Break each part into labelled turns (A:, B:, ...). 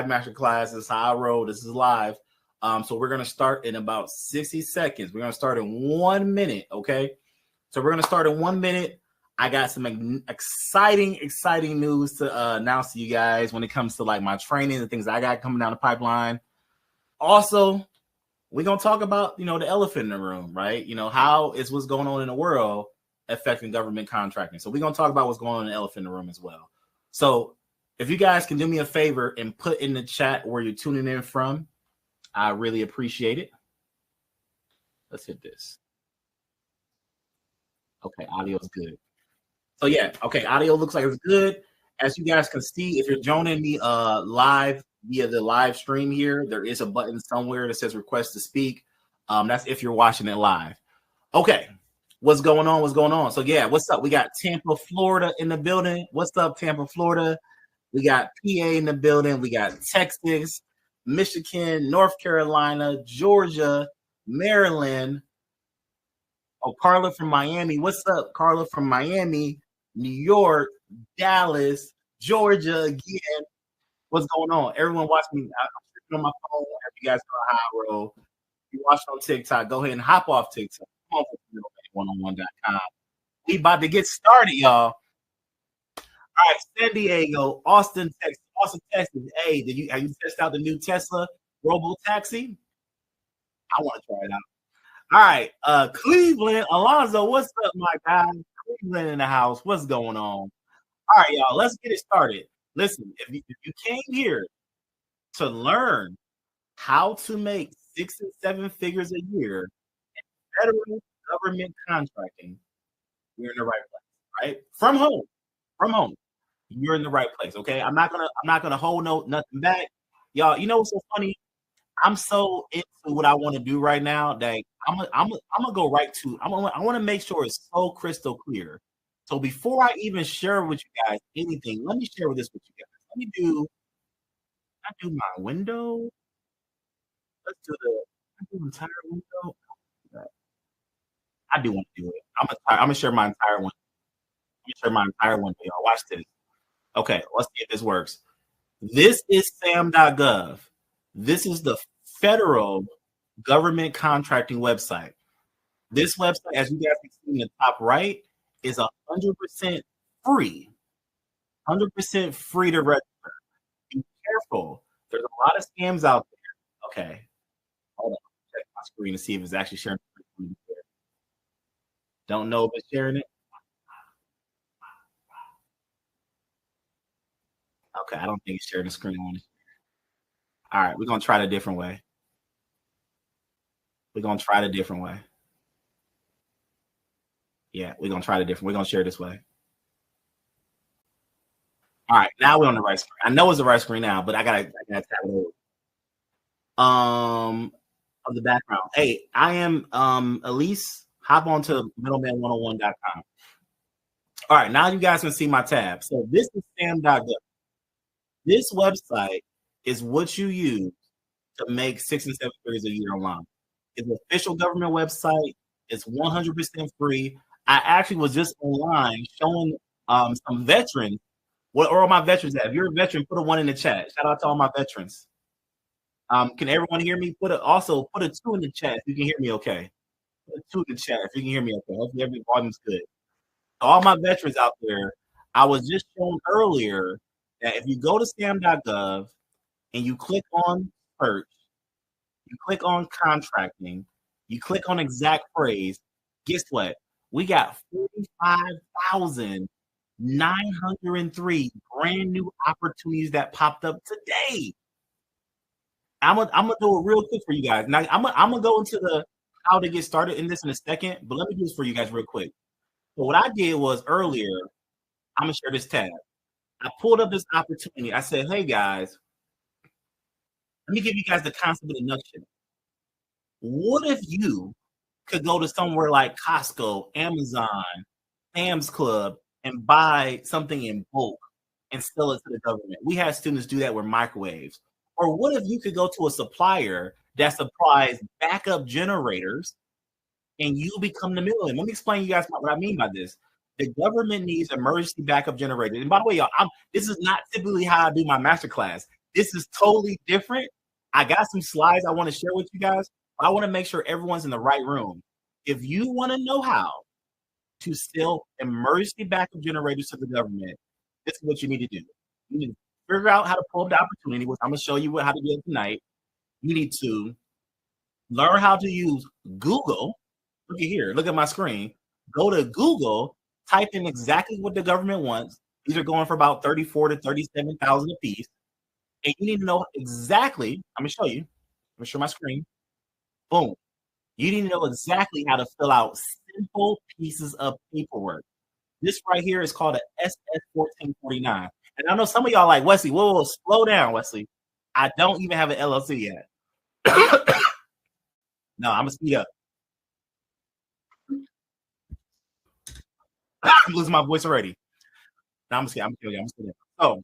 A: masterclass. This is how I roll. This is live. So we're gonna start in about 60 seconds. We're gonna start in 1 minute. Okay. So we're gonna start in 1 minute. I got some exciting news to announce to you guys when it comes to like my training and things I got coming down the pipeline. Also, we're gonna talk about the elephant in the room, right? How is what's going on in the world affecting government contracting. So we're gonna talk about what's going on in the elephant in the room as well. So if you guys can do me a favor and put in the chat where you're tuning in from, I really appreciate it. Let's hit this. Okay, audio is good. So yeah, okay, audio looks like it's good. As you guys can see, if you're joining me live via the live stream here, there is a button somewhere that says request to speak. That's if you're watching it live. Okay, what's going on? What's going on? So yeah, what's up? We got Tampa, Florida in the building. What's up, Tampa, Florida? We got PA in the building. We got Texas, Michigan, North Carolina, Georgia, Maryland. Oh, Carla from Miami. What's up, Carla from Miami, New York, Dallas, Georgia again. What's going on? Everyone watching me. I'm sitting on my phone. If you guys know how I roll. If you watch on TikTok, go ahead and hop off TikTok. Come on, middleman1on1.com. We about to get started, y'all. All right, San Diego, Austin, Texas. Hey, have you tested out the new Tesla Robo Taxi? I want to try it out. All right, Cleveland, Alonzo, what's up, my guy? Cleveland in the house. What's going on? All right, y'all, let's get it started. Listen, if you came here to learn how to make 6 and 7 figures a year in federal government contracting, you're in the right place, right? From home. You're in the right place, okay? I'm not gonna hold nothing back. Y'all, you know what's so funny? I'm so into what I want to do right now that I'm gonna go right to. I want to make sure it's so crystal clear. So before I even share with you guys anything, let me share this with you guys. Let me do my window. Let's do the entire window. I do want to do it. I'm gonna share my entire window. Let me share my entire window, y'all. Watch this. Okay, let's see if this works. This is sam.gov. This is the federal government contracting website. This website, as you guys can see in the top right, is 100% free. 100% free to register. Be careful. There's a lot of scams out there. Okay. Hold on. Check my screen to see if it's actually sharing. Don't know if it's sharing it. Okay, I don't think it's sharing the screen on it. All right, we're gonna try it a different way. Yeah, we're gonna try it a different. We're gonna share this way. All right, now we're on the right screen. I know it's the right screen now, but I gotta tap it over. Of the background. Hey, I am Elise. Hop on to middleman1on1.com. All right, now you guys can see my tab. So this is sam.gov. This website is what you use to make 6 and 7 figures a year online. It's an official government website. It's 100% free. I actually was just online showing some veterans. What are all my veterans at? If you're a veteran, put a 1 in the chat. Shout out to all my veterans. Can everyone hear me? Put a 2 in the chat if you can hear me okay. Put a 2 in the chat if you can hear me okay. Hopefully every volume's good. All my veterans out there, I was just showing earlier that if you go to sam.gov and you click on search, you click on contracting, you click on exact phrase, guess what? We got 45,903 brand new opportunities that popped up today. I'm gonna do it real quick for you guys. Now I'm gonna go into the how to get started in this in a second, but let me do this for you guys real quick. So what I did was earlier, I'm gonna share this tab. I pulled up this opportunity. I said, hey guys, let me give you guys the concept of the nutshell. What if you could go to somewhere like Costco, Amazon, Sam's Club, and buy something in bulk and sell it to the government? We had students do that with microwaves. Or what if you could go to a supplier that supplies backup generators and you become the middleman? Let me explain to you guys what I mean by this. The government needs emergency backup generators. And by the way, y'all, this is not typically how I do my masterclass. This is totally different. I got some slides I want to share with you guys. I want to make sure everyone's in the right room. If you want to know how to sell emergency backup generators to the government, this is what you need to do. You need to figure out how to pull up the opportunity, which I'm going to show you how to do it tonight. You need to learn how to use Google. Look at here. Look at my screen. Go to Google, type in exactly what the government wants. These are going for about 34 to 37,000 a piece. And you need to know exactly. I'm going to show you. I'm going to show my screen. Boom. You need to know exactly how to fill out simple pieces of paperwork. This right here is called a SS 1449. And I know some of y'all like, Wesley, whoa, slow down, Wesley. I don't even have an LLC yet. No, I'm going to speed up. I'm losing my voice already. Now I'm just kidding. So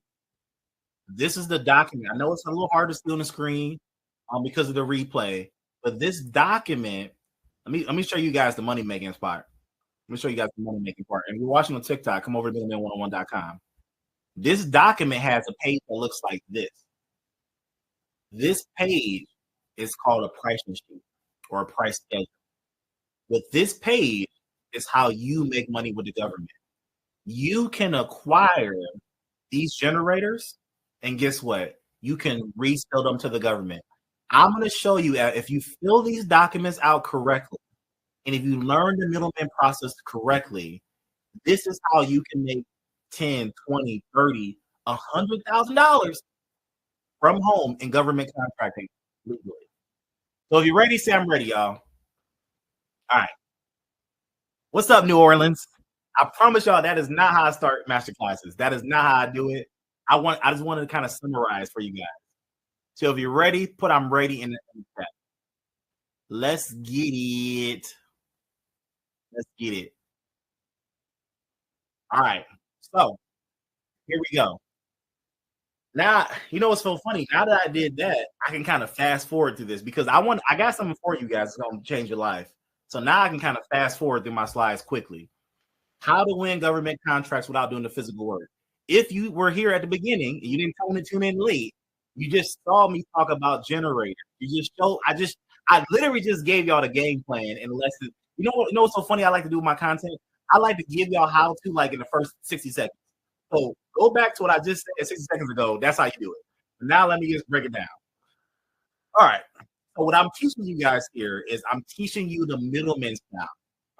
A: this is the document. I know it's a little hard to see on the screen because of the replay, but this document, let me show you guys the money making spot. Let me show you guys the money making part. And if you're watching on TikTok, come over to middleman101.com. This document has a page that looks like this. This page is called a pricing sheet or a price schedule. With this page is how you make money with the government. You can acquire these generators, and guess what? You can resell them to the government. I'm going to show you if you fill these documents out correctly, and if you learn the middleman process correctly, this is how you can make 10, 20, 30, $100,000 from home in government contracting legally. So if you're ready, say I'm ready, y'all. All right. What's up, New Orleans? I promise y'all that is not how I start master classes. That is not how I do it. I just wanted to kind of summarize for you guys. So if you're ready, put I'm ready in the chat. Let's get it. Let's get it. All right. So here we go. Now, you know what's so funny? Now that I did that, I can kind of fast forward through this because I got something for you guys that's going to change your life. So now I can kind of fast forward through my slides quickly. How to win government contracts without doing the physical work. If you were here at the beginning and you didn't tune in late, you just saw me talk about generators. You just showed, I literally just gave y'all the game plan in less than, you know what's so funny I like to do with my content? I like to give y'all how to like in the first 60 seconds. So go back to what I just said 60 seconds ago. That's how you do it. Now let me just break it down. All right. So what I'm teaching you guys here is I'm teaching you the middleman style.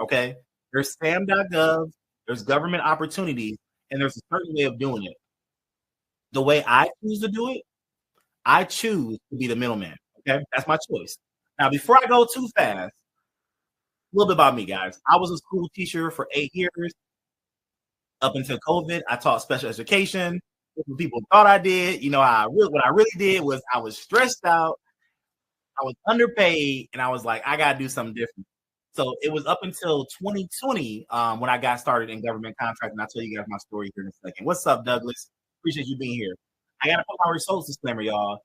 A: Okay. There's SAM.gov, there's government opportunities, and there's a certain way of doing it. The way I choose to do it, I choose to be the middleman. Okay. That's my choice. Now, before I go too fast, a little bit about me, guys. I was a school teacher for 8 years. Up until COVID, I taught special education. What people thought I did, you know, what I really did was I was stressed out, I was underpaid, and I was like, I gotta do something different. So it was up until 2020 when I got started in government contracting. I'll tell you guys my story here in a second. What's up, Douglas? Appreciate you being here. I gotta put my results disclaimer, y'all.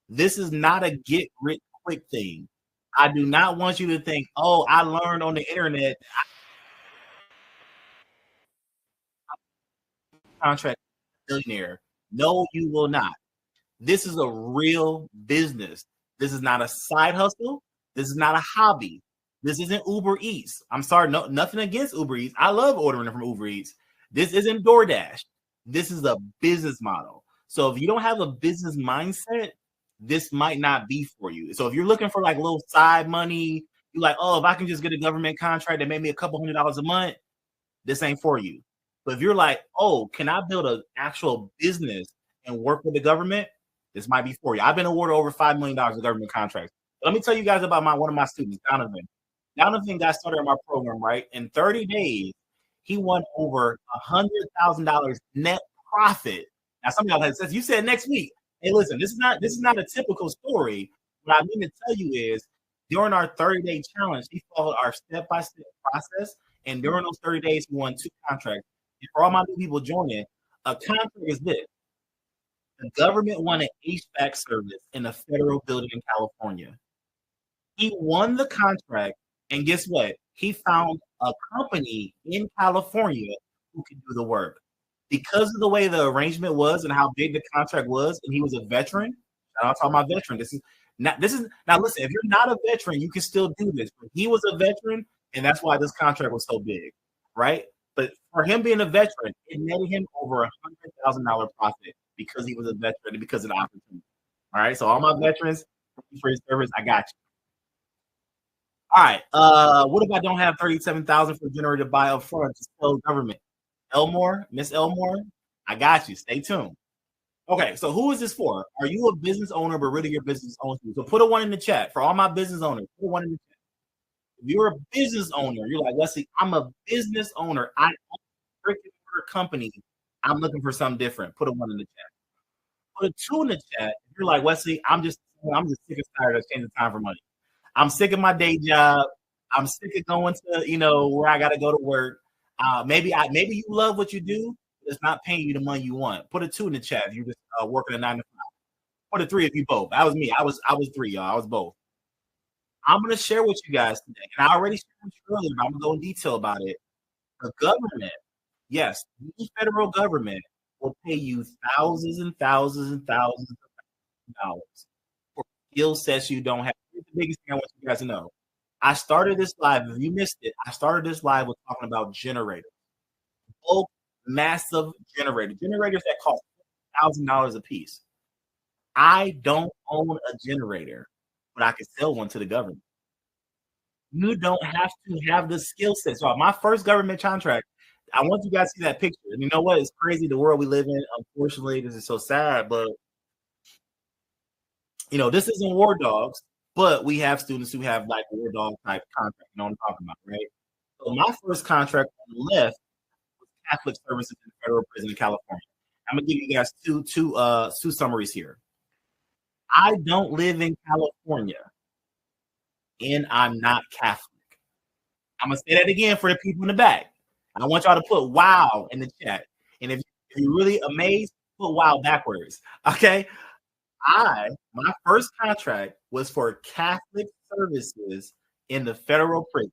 A: This is not a get rich quick thing. I do not want you to think, oh, I learned on the internet. Contract millionaire. No, you will not. This is a real business. This is not a side hustle. This is not a hobby. This isn't Uber Eats. I'm sorry, nothing against Uber Eats. I love ordering from Uber Eats. This isn't DoorDash. This is a business model. So if you don't have a business mindset, this might not be for you. So if you're looking for like a little side money, you're like, oh, if I can just get a government contract that made me a couple $100s a month, this ain't for you. But if you're like, oh, can I build an actual business and work with the government? This might be for you. I've been awarded over $5 million in government contracts. But let me tell you guys about one of my students, Donovan. Donovan got started in my program, right? In 30 days, he won over $100,000 net profit. Now, some of y'all have said, you said next week. Hey, listen, this is not a typical story. What I mean to tell you is, during our 30-day challenge, he followed our step-by-step process. And during those 30 days, he won 2 contracts. And for all my new people joining, a contract is this. The government won an HVAC service in a federal building in California. He won the contract, and guess what? He found a company in California who could do the work. because of the way the arrangement was and how big the contract was, and he was a veteran. Shout out to all my veteran. This is now listen, if you're not a veteran, you can still do this. But he was a veteran, and that's why this contract was so big, right? But for him being a veteran, it netted him over $100,000 profit because he was a veteran and because of the opportunity. All right. So all my veterans, thank you for your service. I got you. All right. What if I don't have 37,000 for a generator to buy up front to tell government? Elmore, Miss Elmore, I got you. Stay tuned. Okay, so who is this for? Are you a business owner, but really your business owns you? So put a one in the chat for all my business owners. Put a one in the chat. If you're a business owner, you're like, Wesley, I'm a business owner. I own a brick and mortar company. I'm looking for something different. Put a one in the chat. Put a two in the chat. If you're like, Wesley, I'm just sick and tired of changing time for money. I'm sick of my day job. I'm sick of going to, where I got to go to work. Maybe you love what you do. It's not paying you the money you want. Put a two in the chat if you're just working a 9 to 5. Put a three if you both. That was me. I was three, y'all. I was both. I'm gonna share with you guys today, and I already shared with you earlier, but I'm gonna go in detail about it. The government, yes, the federal government will pay you thousands and thousands and thousands of dollars for skill sets you don't have. Here's the biggest thing I want you guys to know. I started this live. If you missed it, I started this live with talking about generators. Bulk, massive generators that cost $1,000 a piece. I don't own a generator, but I can sell one to the government. You don't have to have the skill set. So my first government contract, I want you guys to see that picture. And you know what? It's crazy the world we live in. Unfortunately, this is so sad, but this isn't War Dogs, but we have students who have like War Dog type contract. You know what I'm talking about, right? So my first contract on the left was Catholic Services in Federal Prison in California. I'm gonna give you guys two summaries here. I don't live in California, and I'm not Catholic. I'm gonna say that again for the people in the back. I want y'all to put "wow" in the chat, and if you're really amazed, put "wow" backwards. Okay. My first contract was for Catholic Services in the federal prison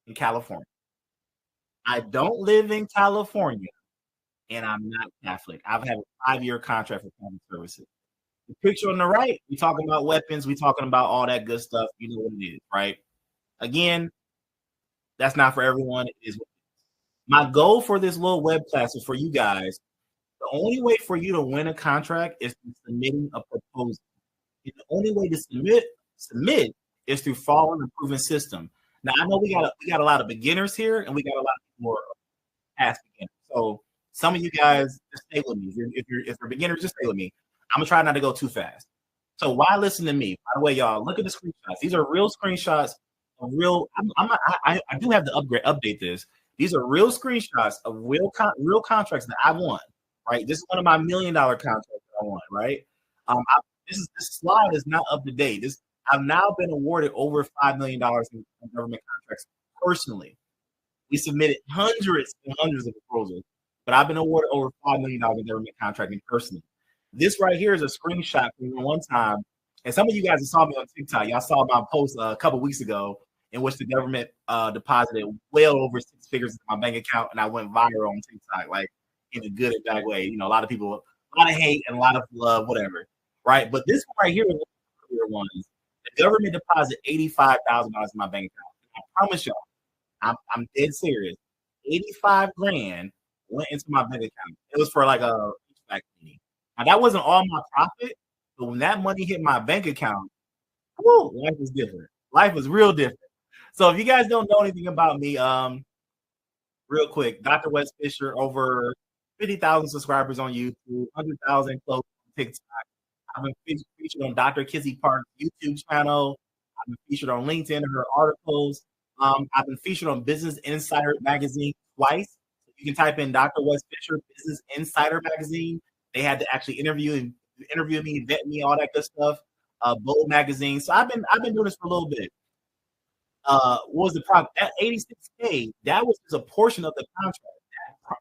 A: in California. I don't live in California, and I'm not Catholic. I've had a 5-year contract for Catholic Services. The picture on the right, we talking about weapons, we talking about all that good stuff. You know what it is, right? Again, that's not for everyone. It is. My goal for this little web class is for you guys. The only way for you to win a contract is through submitting a proposal. And the only way to submit is through following a proven system. Now I know we got a lot of beginners here, and we got a lot of more past beginners. So some of you guys just stay with me. If you're beginners, just stay with me. I'm gonna try not to go too fast. So why listen to me? By the way, y'all, look at the screenshots. These are real screenshots of real. I do have to update this. These are real screenshots of real contracts that I won. Right, this is one of my $1 million contracts that I won. Right, this slide is not up to date. I've now been awarded over $5 million in government contracts personally. We submitted hundreds and hundreds of proposals, but I've been awarded over $5 million in government contracting personally. This right here is a screenshot from one time, and some of you guys saw me on TikTok. Y'all saw my post a couple weeks ago in which the government deposited well over 6 figures in my bank account, and I went viral on TikTok, like in a good and bad way. A lot of people, a lot of hate and a lot of love, whatever, right? But this one right here is one of the earlier ones. The government deposited $85,000 in my bank account. I promise y'all, I'm dead serious. 85 grand went into my bank account. It was for like a HVAC meeting. Now that wasn't all my profit, but when that money hit my bank account, whoo, life was different. Life was real different. So if you guys don't know anything about me, real quick, Dr. Wes Fisher, over 50,000 subscribers on YouTube, 100,000 close on TikTok. I've been featured on Dr. Kizzy Park's YouTube channel. I've been featured on LinkedIn in her articles. I've been featured on Business Insider magazine twice. You can type in Dr. Wes Fisher Business Insider magazine. They had to actually interview me, vet me, all that good stuff. Bold magazine. So I've been doing this for a little bit. What was the problem? That $86K, that was just a portion of the contract.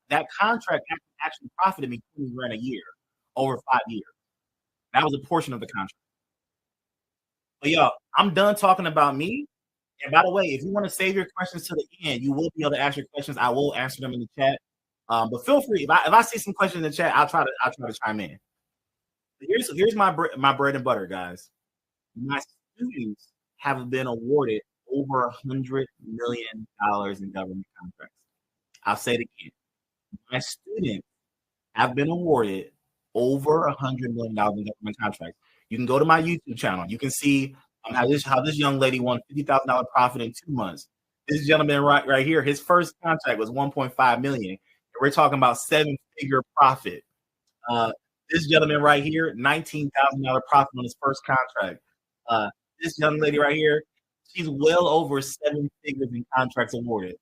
A: That contract actually profited me $20 grand a year over 5 years. That was a portion of the contract. But y'all, I'm done talking about me. And by the way, if you want to save your questions to the end, you will be able to ask your questions. I will answer them in the chat. But feel free if I see some questions in the chat, I'll try to chime in. Here's my bread and butter, guys. My students have been awarded over $100 million in government contracts. I'll say it again. My students have been awarded over $100 million in government contracts. You can go to my YouTube channel. You can see how this young lady won $50,000 profit in 2 months. This gentleman right here, his first contract was $1.5 million. We're talking about 7-figure profit. This gentleman right here, $19,000 profit on his first contract. This young lady right here, she's well over 7 figures in contracts awarded.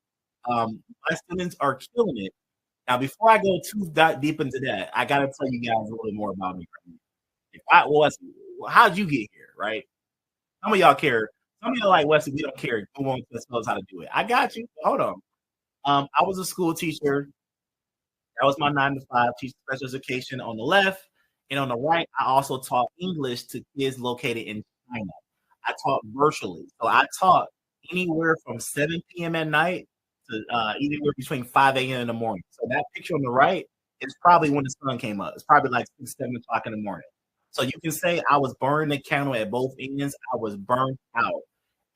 A: My students are killing it. Now, before I go too deep into that, I got to tell you guys a little bit more about me. How'd you get here, right? Some of y'all care. Some of y'all like, Wesley, we don't care. Who wants to tell us how to do it? I got you. Hold on. I was a school teacher. That was my 9 to 5, teach special education on the left. And on the right, I also taught English to kids located in China. I taught virtually. So I taught anywhere from 7 p.m. at night to anywhere between 5 a.m. in the morning. So that picture on the right is probably when the sun came up. It's probably like 6, 7 o'clock in the morning. So you can say I was burning the candle at both ends. I was burnt out.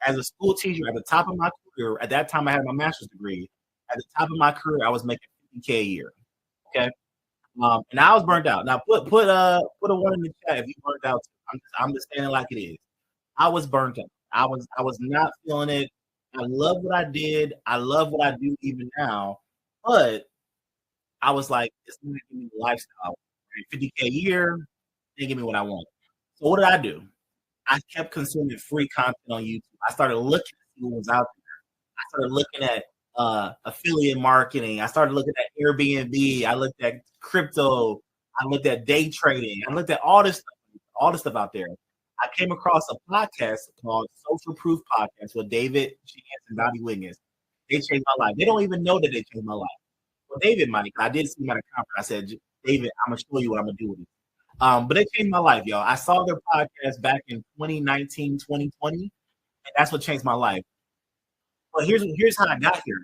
A: As a school teacher, at the top of my career, at that time I had my master's degree. At the top of my career, I was making $50K a year. Okay. And I was burnt out. Now put a one in the chat if you burnt out. I'm just saying it like it is. I was burnt out. I was not feeling it. I love what I did. I love what I do even now. But I was like, it's not giving me the lifestyle. $50K a year, didn't give me what I want. So what did I do? I kept consuming free content on YouTube. I started looking to see what was out there. I started looking at affiliate marketing. I started looking at Airbnb. I looked at crypto. I looked at day trading. I looked at all this stuff out there. I came across a podcast called Social Proof Podcast with David Chance and Dottie Wiggins. They changed my life. They don't even know that they changed my life. Well, David might. I did see him at a conference. I said, David, I'm gonna show you what I'm gonna do with it. But they changed my life, y'all. I saw their podcast back in 2019, 2020, and that's what changed my life. But here's how I got here.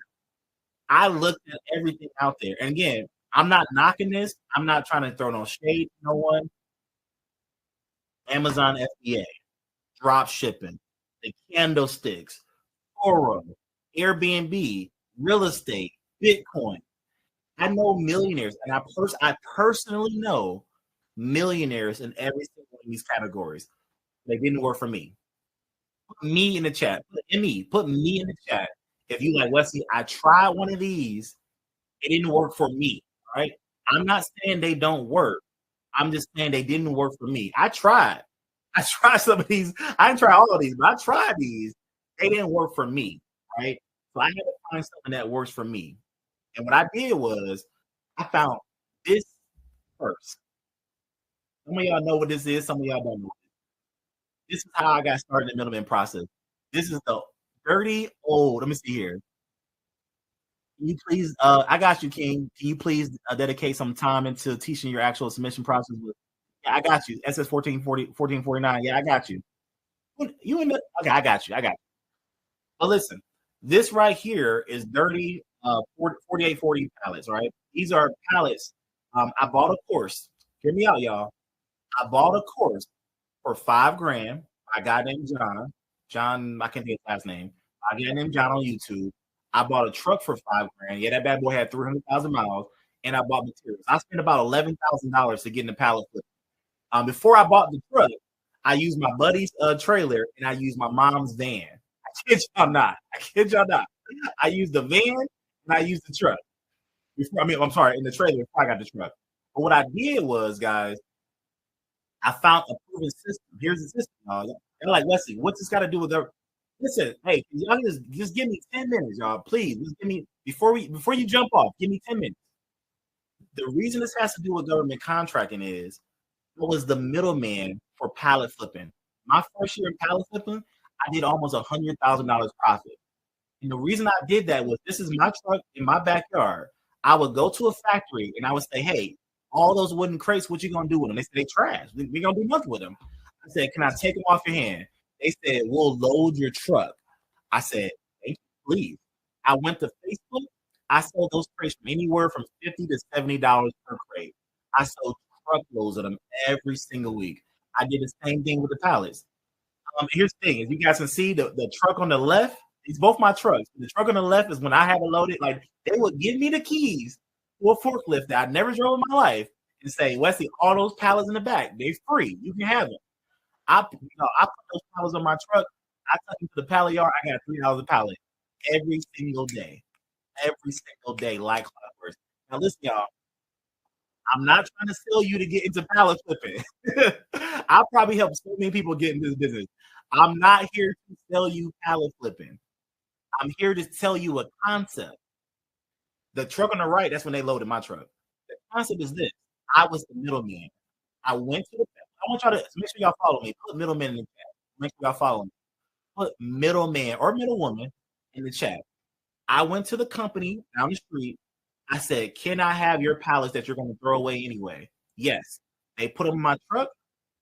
A: I looked at everything out there. And again, I'm not knocking this. I'm not trying to throw no shade to no one. Amazon FBA, drop shipping, the candlesticks, Toro, Airbnb, real estate, Bitcoin. I know millionaires, and I personally know millionaires in every single one of these categories. They didn't work for me. Put me in the chat. Put me in the chat. If you like, Wesley, I tried one of these. It didn't work for me. Right? I'm not saying they don't work. I'm just saying they didn't work for me. I tried some of these. I didn't try all of these, but I tried these. They didn't work for me. Right? So I had to find something that works for me. And what I did was I found this first. Some of y'all know what this is. Some of y'all don't know. This is how I got started in the middleman process. This is the dirty old. Let me see here. Can you please? I got you, King. Can you please dedicate some time into teaching your actual submission process? Yeah, I got you. SS 1449. Yeah, I got you. You in the? Okay, I got you. But listen, this right here is dirty 4840 pallets. Right? These are pallets. I bought a course. Hear me out, y'all. I bought a course for $5,000 by a guy named John. John, I can't think of his last name. A guy named John on YouTube. I bought a truck for $5,000. Yeah, that bad boy had 300,000 miles, and I bought materials. I spent about $11,000 to get in the pallet flip. Before I bought the truck, I used my buddy's trailer and I used my mom's van. I kid y'all not. I used the van and I used the truck. I'm sorry, in the trailer before I got the truck. But what I did was, guys, I found a proven system. Here's the system, y'all. They're like, Wesley, what's this got to do with their? Listen, hey, y'all just give me 10 minutes, y'all. Please, just give me before you jump off. Give me 10 minutes. The reason this has to do with government contracting is I was the middleman for pallet flipping. My first year in pallet flipping, I did almost $100,000 profit. And the reason I did that was this is my truck in my backyard. I would go to a factory and I would say, hey, all those wooden crates, what you gonna do with them? They said they trash. We gonna do nothing with them. I said, can I take them off your hand? They said, we'll load your truck. I said, thank you, please. I went to Facebook I sold those crates from anywhere from $50 to $70 per crate. I sold truckloads of them every single week. I did the same thing with the pallets. Here's the thing: as you guys can see, the truck on the left, it's both my trucks. The truck on the left is when I had to load it. Like they would give me the keys to a forklift that I never drove in my life and say, Wesley, all those pallets in the back, they're free. You can have them. I put those pallets on my truck. I took them to the pallet yard. I got $3 a pallet every single day. Every single day, like clockwork. Now listen, y'all. I'm not trying to sell you to get into pallet flipping. I'll probably help so many people get in this business. I'm not here to sell you pallet flipping. I'm here to tell you a concept. The truck on the right, that's when they loaded my truck. The concept is this. I was the middleman. I went to the I want y'all to make sure y'all follow me. Put middleman in the chat. Make sure y'all follow me. Put middleman or middlewoman in the chat. I went to the company down the street. I said, can I have your pallets that you're going to throw away anyway? Yes. They put them in my truck.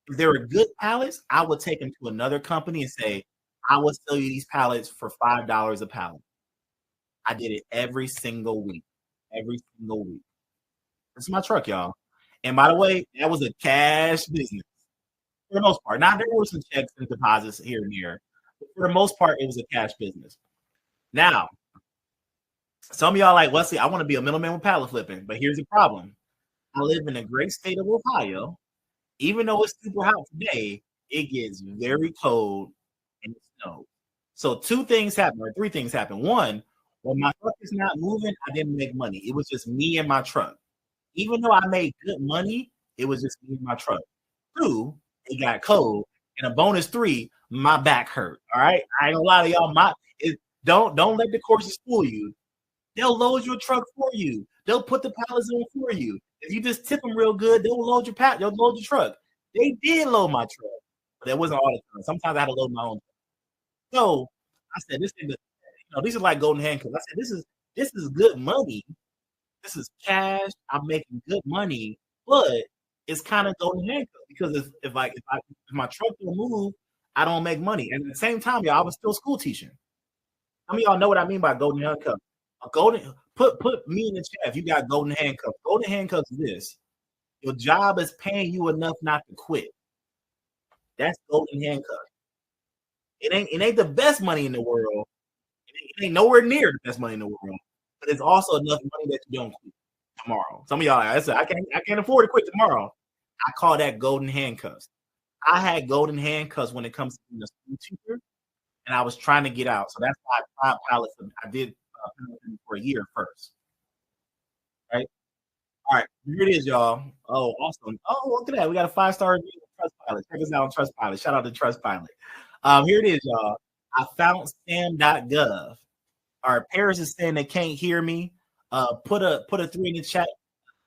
A: If they were good pallets, I would take them to another company and say, I will sell you these pallets for $5 a pallet. I did it every single week. Every single week. This is my truck, y'all. And by the way, that was a cash business for the most part. Now, there were some checks and deposits here and there. But for the most part, it was a cash business. Now, some of y'all like, Wesley, I want to be a middleman with pallet flipping. But here's the problem. I live in the great state of Ohio. Even though it's super hot today, it gets very cold and it snows. So three things happen. One, when my truck is not moving, I didn't make money. It was just me and my truck. Even though I made good money, it was just me and my truck. Two, it got cold. And a bonus three, my back hurt. All right. I ain't gonna lie to y'all. Don't let the courses fool you. They'll load your truck for you. They'll put the pallets on for you. If you just tip them real good, they'll load your truck. They did load my truck, but that wasn't all the time. Sometimes I had to load my own truck. So I said, these are like golden handcuffs. I said, this is good money. This is cash. I'm making good money, but it's kind of golden handcuffs because if my truck don't move, I don't make money. And at the same time, y'all, I was still school teaching. Some of y'all know what I mean by golden handcuffs. Put me in the chat if you got golden handcuffs. Golden handcuffs is this. Your job is paying you enough not to quit. That's golden handcuffs. It ain't the best money in the world. It ain't nowhere near the best money in the world. But it's also enough money that you don't quit tomorrow. Some of y'all, I said, I can't afford to quit tomorrow. I call that golden handcuffs. I had golden handcuffs when it comes to being a school teacher, and I was trying to get out. So that's why I tried pallets. I did for a year first. Right? All right, here it is, y'all. Oh, awesome. Oh, look at that. We got a 5-star review on Trustpilot. Check us out on Trustpilot. Shout out to Trustpilot. Here it is, y'all. I found sam.gov. All right, Paris is saying they can't hear me. Put a 3 in the chat.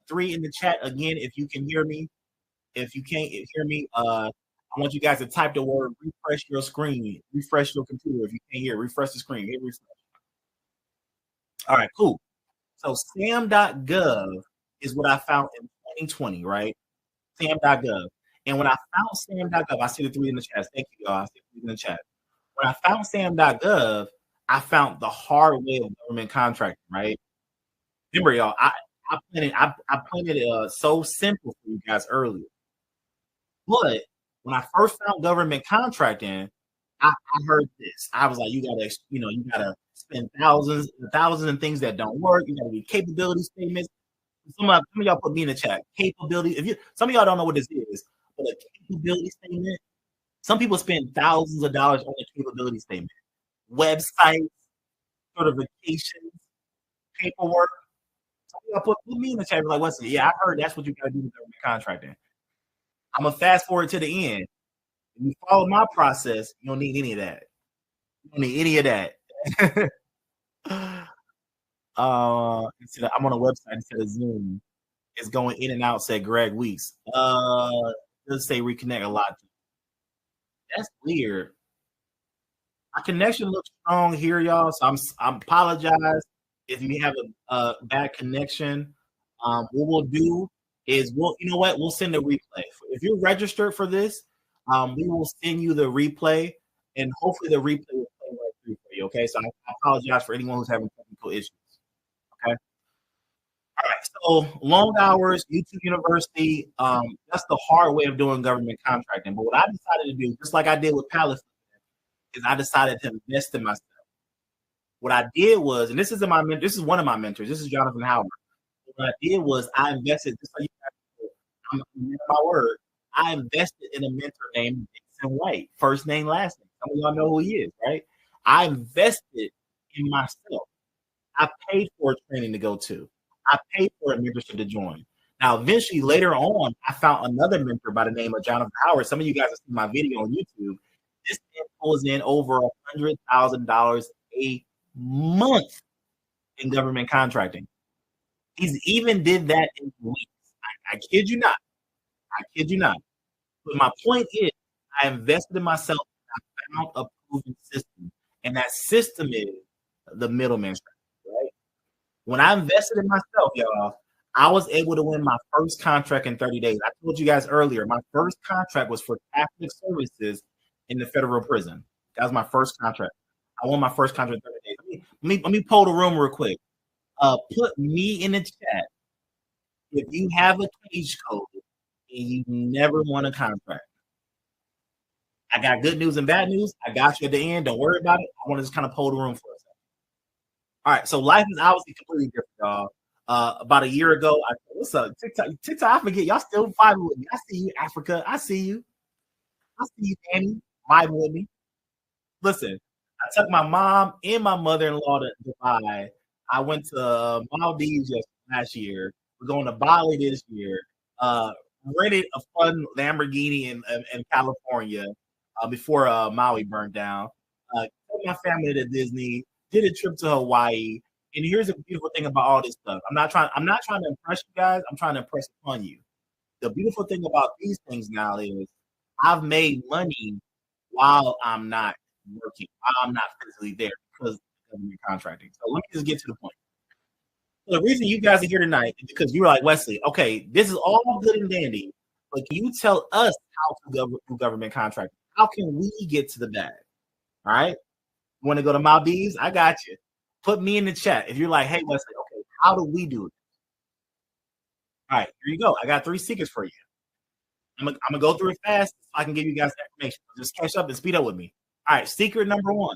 A: 3 in the chat again if you can hear me. If you can't hear me, I want you guys to type the word refresh your screen. Refresh your computer. If you can't hear, refresh the screen. Hit refresh. All right, cool. So sam.gov is what I found in 2020, right? Sam.gov. And when I found sam.gov, I see the 3 in the chat. Thank you, y'all. I see the 3 in the chat. When I found sam.gov, I found the hard way of government contracting, right? Remember, y'all, I planted it so simple for you guys earlier. But when I first found government contracting, I heard this. I was like, you gotta spend thousands and things that don't work. You gotta do capability statements. Some of y'all put me in the chat. Capability. Some of y'all don't know what this is, but a capability statement. Some people spend thousands of dollars on a capability statement. Websites, certifications, paperwork. Some of y'all put me in the chat. Like, Wesley, yeah, I heard that's what you gotta do with government contracting. I'm gonna fast forward to the end. If you follow my process, you don't need any of that. You don't need any of that. I'm on a website instead of Zoom. It's going in and out, said Greg Weeks. Does say reconnect a lot. That's weird. My connection looks strong here, y'all. So I'm apologize if you have a bad connection. What we'll do is we'll send a replay. If you're registered for this, we will send you the replay, and hopefully the replay will play right through for you. Okay, so I apologize for anyone who's having technical issues. Okay, All right, so long hours, YouTube University. That's the hard way of doing government contracting. But what I decided to do, just like I did with Pallet, is I decided to invest in myself. What I did was, and this is one of my mentors. This is Jonathan Howard. What I did was I invested, just like you guys, I'm my word. I invested in a mentor named Dixon White, first name, last name. Some of y'all know who he is, right? I invested in myself. I paid for a training to go to. I paid for a mentorship to join. Now, eventually, later on, I found another mentor by the name of Jonathan Howard. Some of you guys have seen my video on YouTube. This man pulls in over $100,000 a month in government contracting. He's even did that in weeks. I kid you not. I kid you not. But my point is, I invested in myself. I found a proven system, and that system is the middleman strategy, right? When I invested in myself, y'all, I was able to win my first contract in 30 days. I told you guys earlier, my first contract was for Catholic services in the federal prison. That was my first contract. I won my first contract in 30 days. Let me poll the room real quick. Put me in the chat if you have a cage code and you never won a contract. I got good news and bad news. I got you at the end. Don't worry about it. I want to just kind of poll the room for a second. All right, so life is obviously completely different, y'all. About a year ago, what's up? TikTok, I forget. Y'all still vibing with me. I see you, Africa. I see you. I see you, Annie. Vibing with me. Listen, I took my mom and my mother-in-law to Dubai. I went to Maldives last year. We're going to Bali this year. Rented a fun Lamborghini in California before Maui burned down. Took my family to Disney. Did a trip to Hawaii. And here's the beautiful thing about all this stuff. I'm not trying to impress you guys. I'm trying to impress upon you. The beautiful thing about these things now is I've made money while I'm not working, while I'm not physically there because of government contracting. So let me just get to the point. So the reason you guys are here tonight is because you were like, Wesley, okay, this is all good and dandy, but can you tell us how to do government contracting? How can we get to the bag? All right. Want to go to Maldives? I got you. Put me in the chat if you're like, hey, Wesley, okay, how do we do it? All right, here you go. I got 3 secrets for you. I'm gonna go through it fast so I can give you guys that information. Just catch up and speed up with me. All right, secret number 1.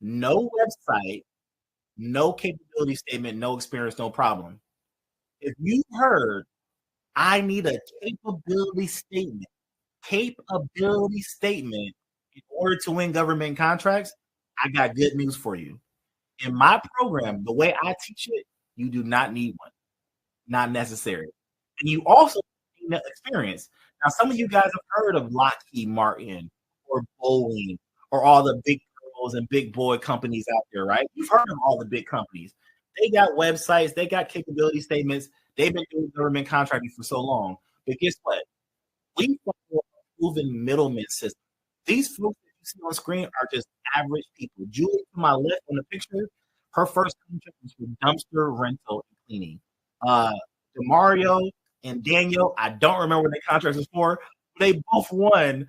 A: No website, no capability statement, no experience, no problem. If you heard, I need a capability statement in order to win government contracts, I got good news for you. In my program, the way I teach it, you do not need one. Not necessary. And you also need experience. Now, some of you guys have heard of Lockheed Martin or Boeing or all the big girls and big boy companies out there, right? You've heard of all the big companies. They got websites, they got capability statements. They've been doing government contracting for so long. But guess what? We follow a proven middleman system. These folks that you see on screen are just average people. Julie to my left on the picture, her first contract was for dumpster rental and cleaning. Demario and Daniel, I don't remember what their contracts was for. They both won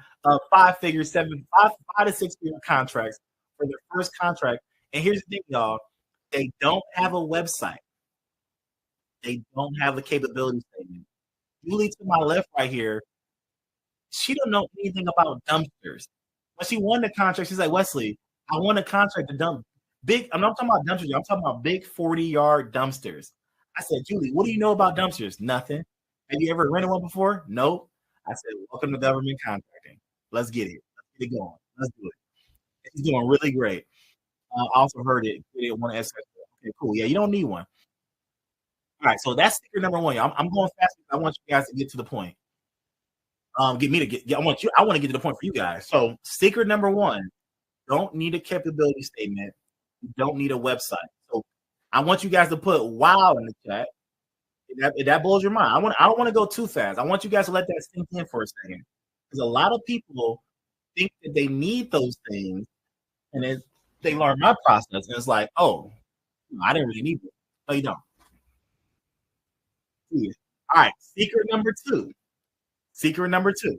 A: 5 to 6 figure contracts for their first contract. And here's the thing, y'all. They don't have a website. They don't have a capability statement. Julie to my left right here, she don't know anything about dumpsters. When she won the contract, she's like, Wesley, I won a contract to dump big. I'm not talking about dumpsters. I'm talking about big 40-yard dumpsters. I said, Julie, what do you know about dumpsters? Nothing. Have you ever rented one before? Nope. I said, welcome to government contracting. Let's get it. Let's get it going. Let's do it. She's doing really great. I also heard it. One SX. Okay, cool. Yeah, you don't need one. All right, so that's secret number 1. I'm going fast. I want you guys to get to the point. I want to get to the point for you guys. So secret number 1, don't need a capability statement. You don't need a website. So I want you guys to put wow in the chat. If that blows your mind. I don't want to go too fast. I want you guys to let that sink in for a second. Because a lot of people think that they need those things, and then they learn my process, and it's like, oh, I didn't really need it. No, you don't. All right, secret number 2. Secret number 2.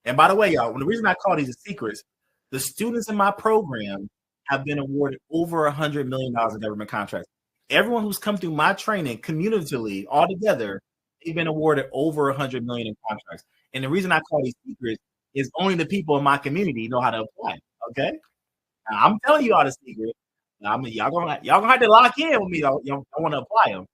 A: And by the way, y'all, the reason I call these secrets, the students in my program have been awarded over $100 million in government contracts. Everyone who's come through my training cumulatively, all together, they've been awarded over 100 million in contracts. And the reason I call these secrets is only the people in my community know how to apply. Okay, now, I'm telling you all the secret. I mean, y'all gonna have to lock in with me. Y'all want to apply them.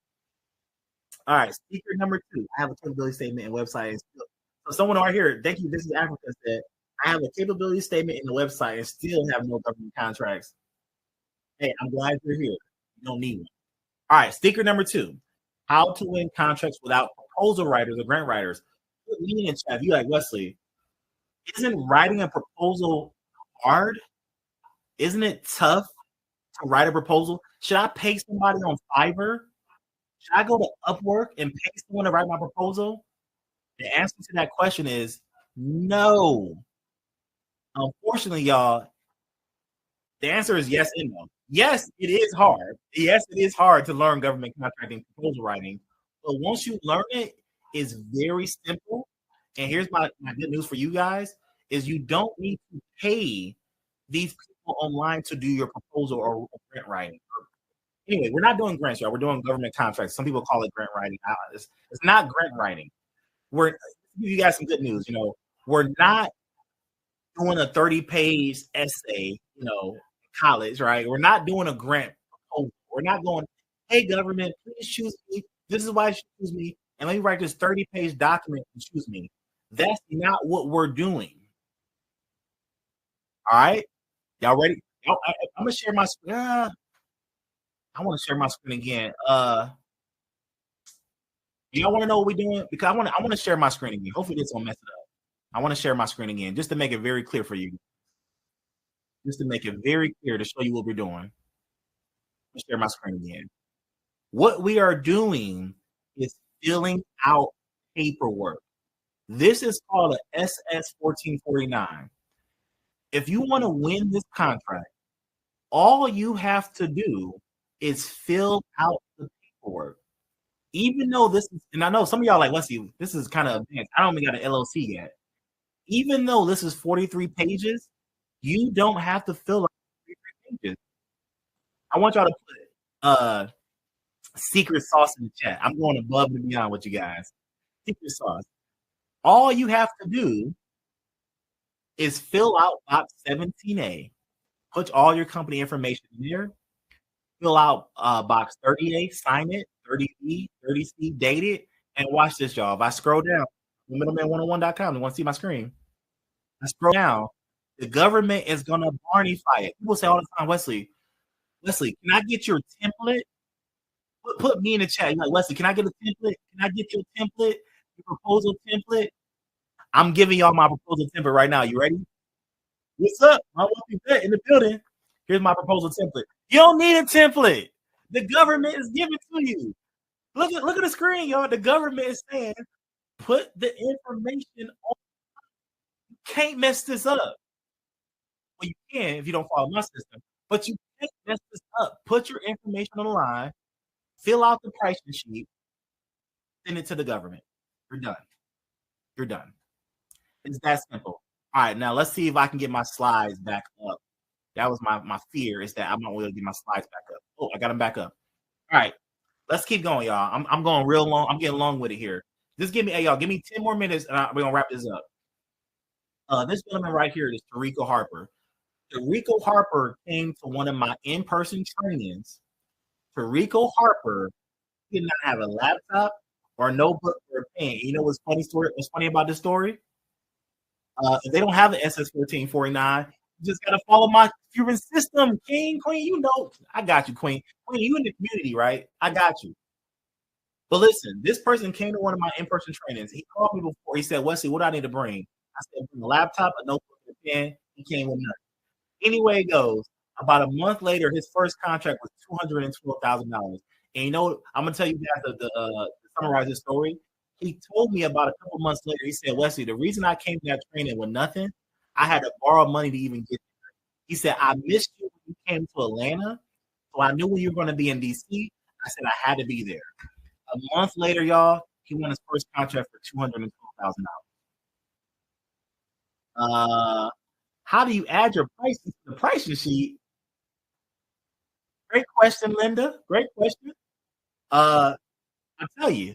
A: All right, secret number 2. I have a capability statement and website. So someone right here, thank you. This is Africa said, I have a capability statement in the website and still have no government contracts. Hey, I'm glad you're here. You don't need one. All right, secret number 2. How to win contracts without proposal writers or grant writers. Put me in chat. You like Wesley? Isn't writing a proposal hard? Isn't it tough to write a proposal? Should I pay somebody on Fiverr? Should I go to Upwork and pay someone to write my proposal? The answer to that question is no. Unfortunately, y'all, the answer is yes and no. Yes, it is hard. Yes, it is hard to learn government contracting proposal writing. But once you learn it, it's very simple. And here's my good news for you guys is you don't need to pay these people online to do your proposal or grant writing. Anyway, we're not doing grants, y'all. We're doing government contracts. Some people call it grant writing. It's not grant writing. We're give you guys some good news. We're not doing a 30-page essay, college, right? We're not doing a grant proposal. We're not going, hey, government, please choose me. This is why you should choose me. And let me write this 30-page document and choose me. That's not what we're doing. All right? Y'all ready? I'm going to share my screen. I want to share my screen again. Y'all want to know what we're doing? Because I want to share my screen again. Hopefully this won't mess it up. I want to share my screen again just to make it very clear for you. Just to make it very clear to show you what we're doing. Let's share my screen again. What we are doing is filling out paperwork. This is called a SS 1449. If you want to win this contract, all you have to do is fill out the paperwork. Even though this is, and I know some of y'all like, let's see, this is kind of advanced. I don't even got an LLC yet. Even though this is 43 pages, you don't have to fill out 43 pages. I want y'all to put secret sauce in the chat. I'm going above and beyond with you guys. Secret sauce. All you have to do is fill out box 17A. Put all your company information in there. Fill out box 30A, sign it, 30B, 30C, date it, and watch this, y'all. If I scroll down, middleman101.com, you want to see my screen? I scroll down, the government is going to Barneyfy it. People say all the time, Wesley, can I get your template? Put me in the chat. You're like, Wesley, can I get a template? Can I get your template? Your proposal template? I'm giving y'all my proposal template right now. You ready? What's up? I want you in the building. Here's my proposal template. You don't need a template. The government is giving to you. Look at the screen, y'all. The government is saying, put the information on. You can't mess this up. Well, you can if you don't follow my system, but you can't mess this up. Put your information on the line, fill out the pricing sheet, send it to the government. You're done. You're done. It's that simple. All right, now let's see if I can get my slides back up. That was my fear, is that I'm not able to get my slides back up. Oh, I got them back up. All right, let's keep going, y'all. I'm going real long. I'm getting long with it here. Just give me 10 more minutes, and we're gonna wrap this up. This gentleman right here is Tarico Harper. Tarico Harper came to one of my in-person trainings. Tarico Harper did not have a laptop or a notebook or a pen. You know what's funny about this story? If they don't have the SS 1449, you just gotta follow my Cuban system, King, Queen. You know, I got you, Queen. Queen, you in the community, right? I got you. But listen, this person came to one of my in-person trainings. He called me before. He said, Wesley, what do I need to bring? I said, bring a laptop, a notebook, a pen. He came with nothing. Anyway, it goes. About a month later, his first contract was $212,000. And you know, I'm gonna tell you guys to summarize this story. He told me about a couple months later. He said, Wesley, the reason I came to that training with nothing, I had to borrow money to even get there. He said, I missed you when you came to Atlanta, so I knew when you were going to be in DC. I said I had to be there. A month later, y'all, he won his first contract for $212,000. How do you add your prices to the pricing sheet? Great question, Linda. Great question. I'll tell you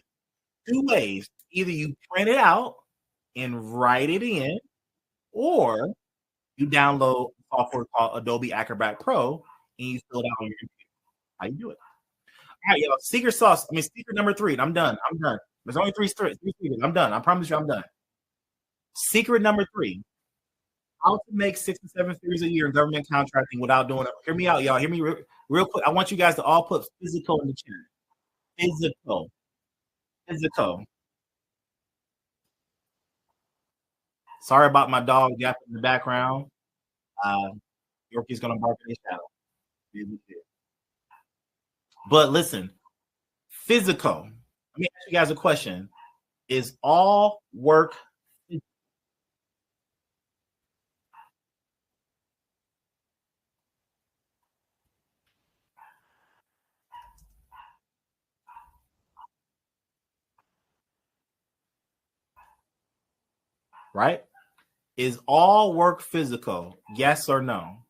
A: two ways. Either you print it out and write it in, or you download software called Adobe Acrobat Pro and you fill it out on your computer. How you do it? All right, y'all. Secret sauce. I mean, secret number 3. I'm done. I'm done. There's only three secrets. I'm done. I promise you, I'm done. Secret number 3: how to make 6 to 7 figures a year in government contracting without doing it. Hear me out, y'all. Hear me real quick. I want you guys to all put physical in the chat. Physical. Physical. Sorry about my dog yapping in the background. Yorkie's gonna bark in his shadow. But listen, physical. Let me ask you guys a question. Is all work right? Is all work physical? Yes or no?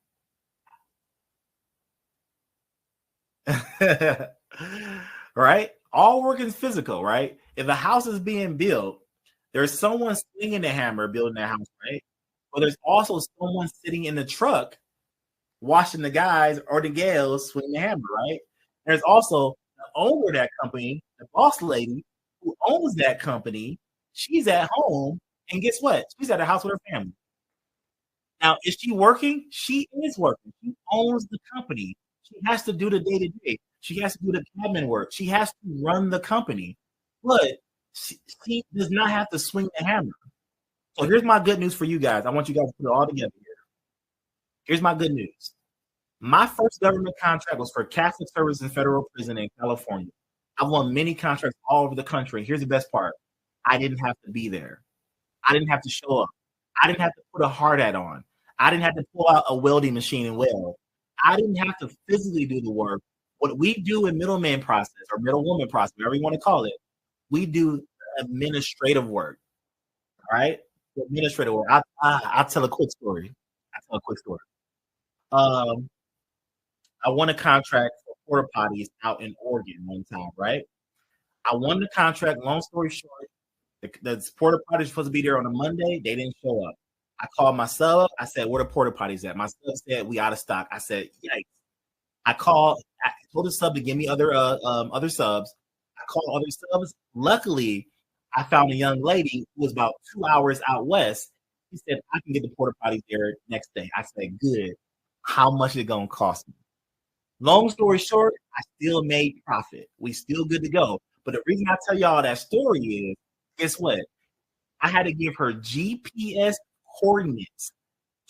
A: Right? All work is physical, right? If a house is being built, there's someone swinging the hammer building that house, right? But there's also someone sitting in the truck watching the guys or the gals swing the hammer, right? There's also the owner of that company, the boss lady who owns that company. She's at home, and guess what? She's at the house with her family. Now, is she working? She is working. She owns the company. She has to do the day to day. She has to do the admin work. She has to run the company. But she does not have to swing the hammer. So here's my good news for you guys. I want you guys to put it all together here. Here's my good news. My first government contract was for Catholic Service in Federal Prison in California. I've won many contracts all over the country. Here's the best part. I didn't have to be there. I didn't have to show up. I didn't have to put a hard hat on. I didn't have to pull out a welding machine and weld. I didn't have to physically do the work. What we do in middleman process or middlewoman process, whatever you want to call it, we do administrative work. All right? Administrative work. I'll tell a quick story. I won a contract for porta potties out in Oregon one time, right? I won the contract. Long story short, the porta potties were supposed to be there on a Monday. They didn't show up. I called my sub. I said, "Where the porta potties at?" My sub said, "We out of stock." I said, "Yikes!" I told the sub to give me other subs. I called other subs. Luckily, I found a young lady who was about 2 hours out west. She said, "I can get the porta potties there next day." I said, "Good." How much is it gonna cost me? Long story short, I still made profit. We still good to go. But the reason I tell y'all that story is, guess what? I had to give her GPS coordinates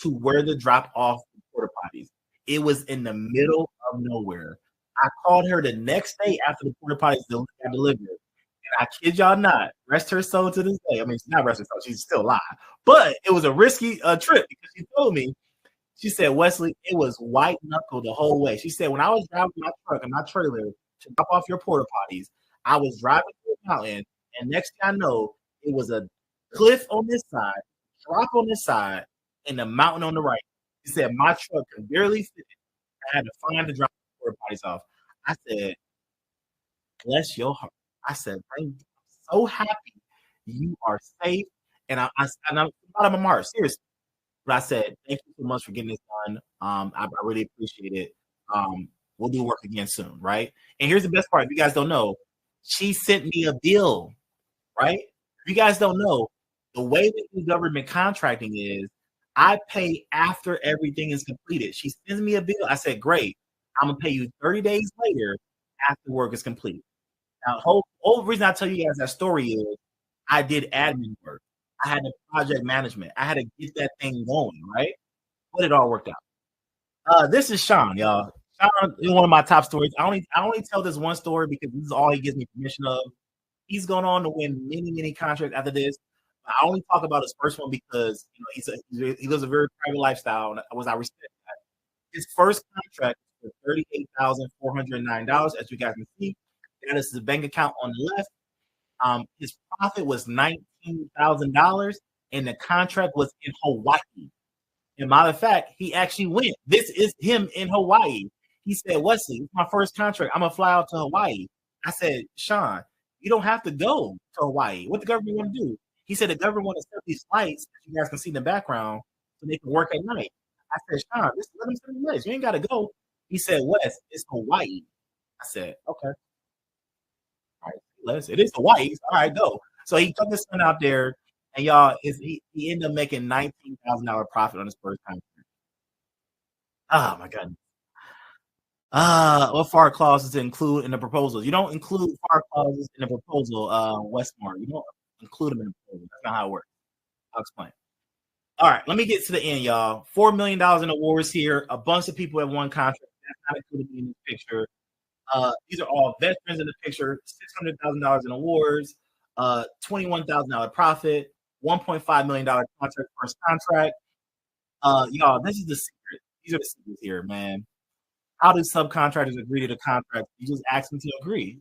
A: to where to drop off the porta potties. It was in the middle of nowhere. I called her the next day after the porta potties got delivered. And I kid y'all not, rest her soul to this day. I mean, she's not rest her soul, she's still alive. But it was a risky trip because she told me, she said, "Wesley, it was white knuckle the whole way." She said, "When I was driving my truck and my trailer to drop off your porta potties, I was driving through a mountain, and next thing I know, it was a cliff on this side, drop on this side, and the mountain on the right." She said, "My truck could barely fit it. I had to find to drop the porta potties off." I said, "Bless your heart." I said, "I'm so happy you are safe." And I'm out of my mark, seriously. But I said, "Thank you so much for getting this done. I really appreciate it. We'll do work again soon, right?" And here's the best part. If you guys don't know, she sent me a bill, right? If you guys don't know, the way we do government contracting is I pay after everything is completed. She sends me a bill. I said, "Great. I'm going to pay you 30 days later after work is complete." Now, whole reason I tell you guys that story is I did admin work. I had the project management. I had to get that thing going, right? But it all worked out. This is Sean, y'all. Sean is one of my top stories. I only tell this one story because this is all he gives me permission of. He's going on to win many contracts after this. I only talk about his first one because he lives a very private lifestyle, and I respect that. His first contract was for $38,409, as you guys can see. That is his bank account on the left. His profit was $19,000, and the contract was in Hawaii. And matter of fact, he actually went. This is him in Hawaii. He said, Wesley, it's my first contract. I'm gonna fly out to Hawaii. I said, Sean, you don't have to go to Hawaii. What the government want to do? He said the government want to set these flights that you guys can see in the background so they can work at night. I said, Sean, just let them set the flights. You ain't gotta go. He said, Wes, it's Hawaii. I said, okay. All right, it is Hawaii. All right, go. So he took his son out there, and y'all, he ended up making $19,000 profit on his first time. Oh my god. What FAR clauses to include in the proposal? You don't include FAR clauses in the proposal, Westmore. You don't include them in the proposal. That's not how it works. I'll explain. All right, let me get to the end, y'all. $4 million in awards here. A bunch of people have won contracts. That's not included in this picture. These are all veterans in the picture. $600,000 in awards. $21,000 profit. $1.5 million contract, first contract. Y'all, this is the secret. These are the secrets here, man. How do subcontractors agree to the contract? You just ask them to agree.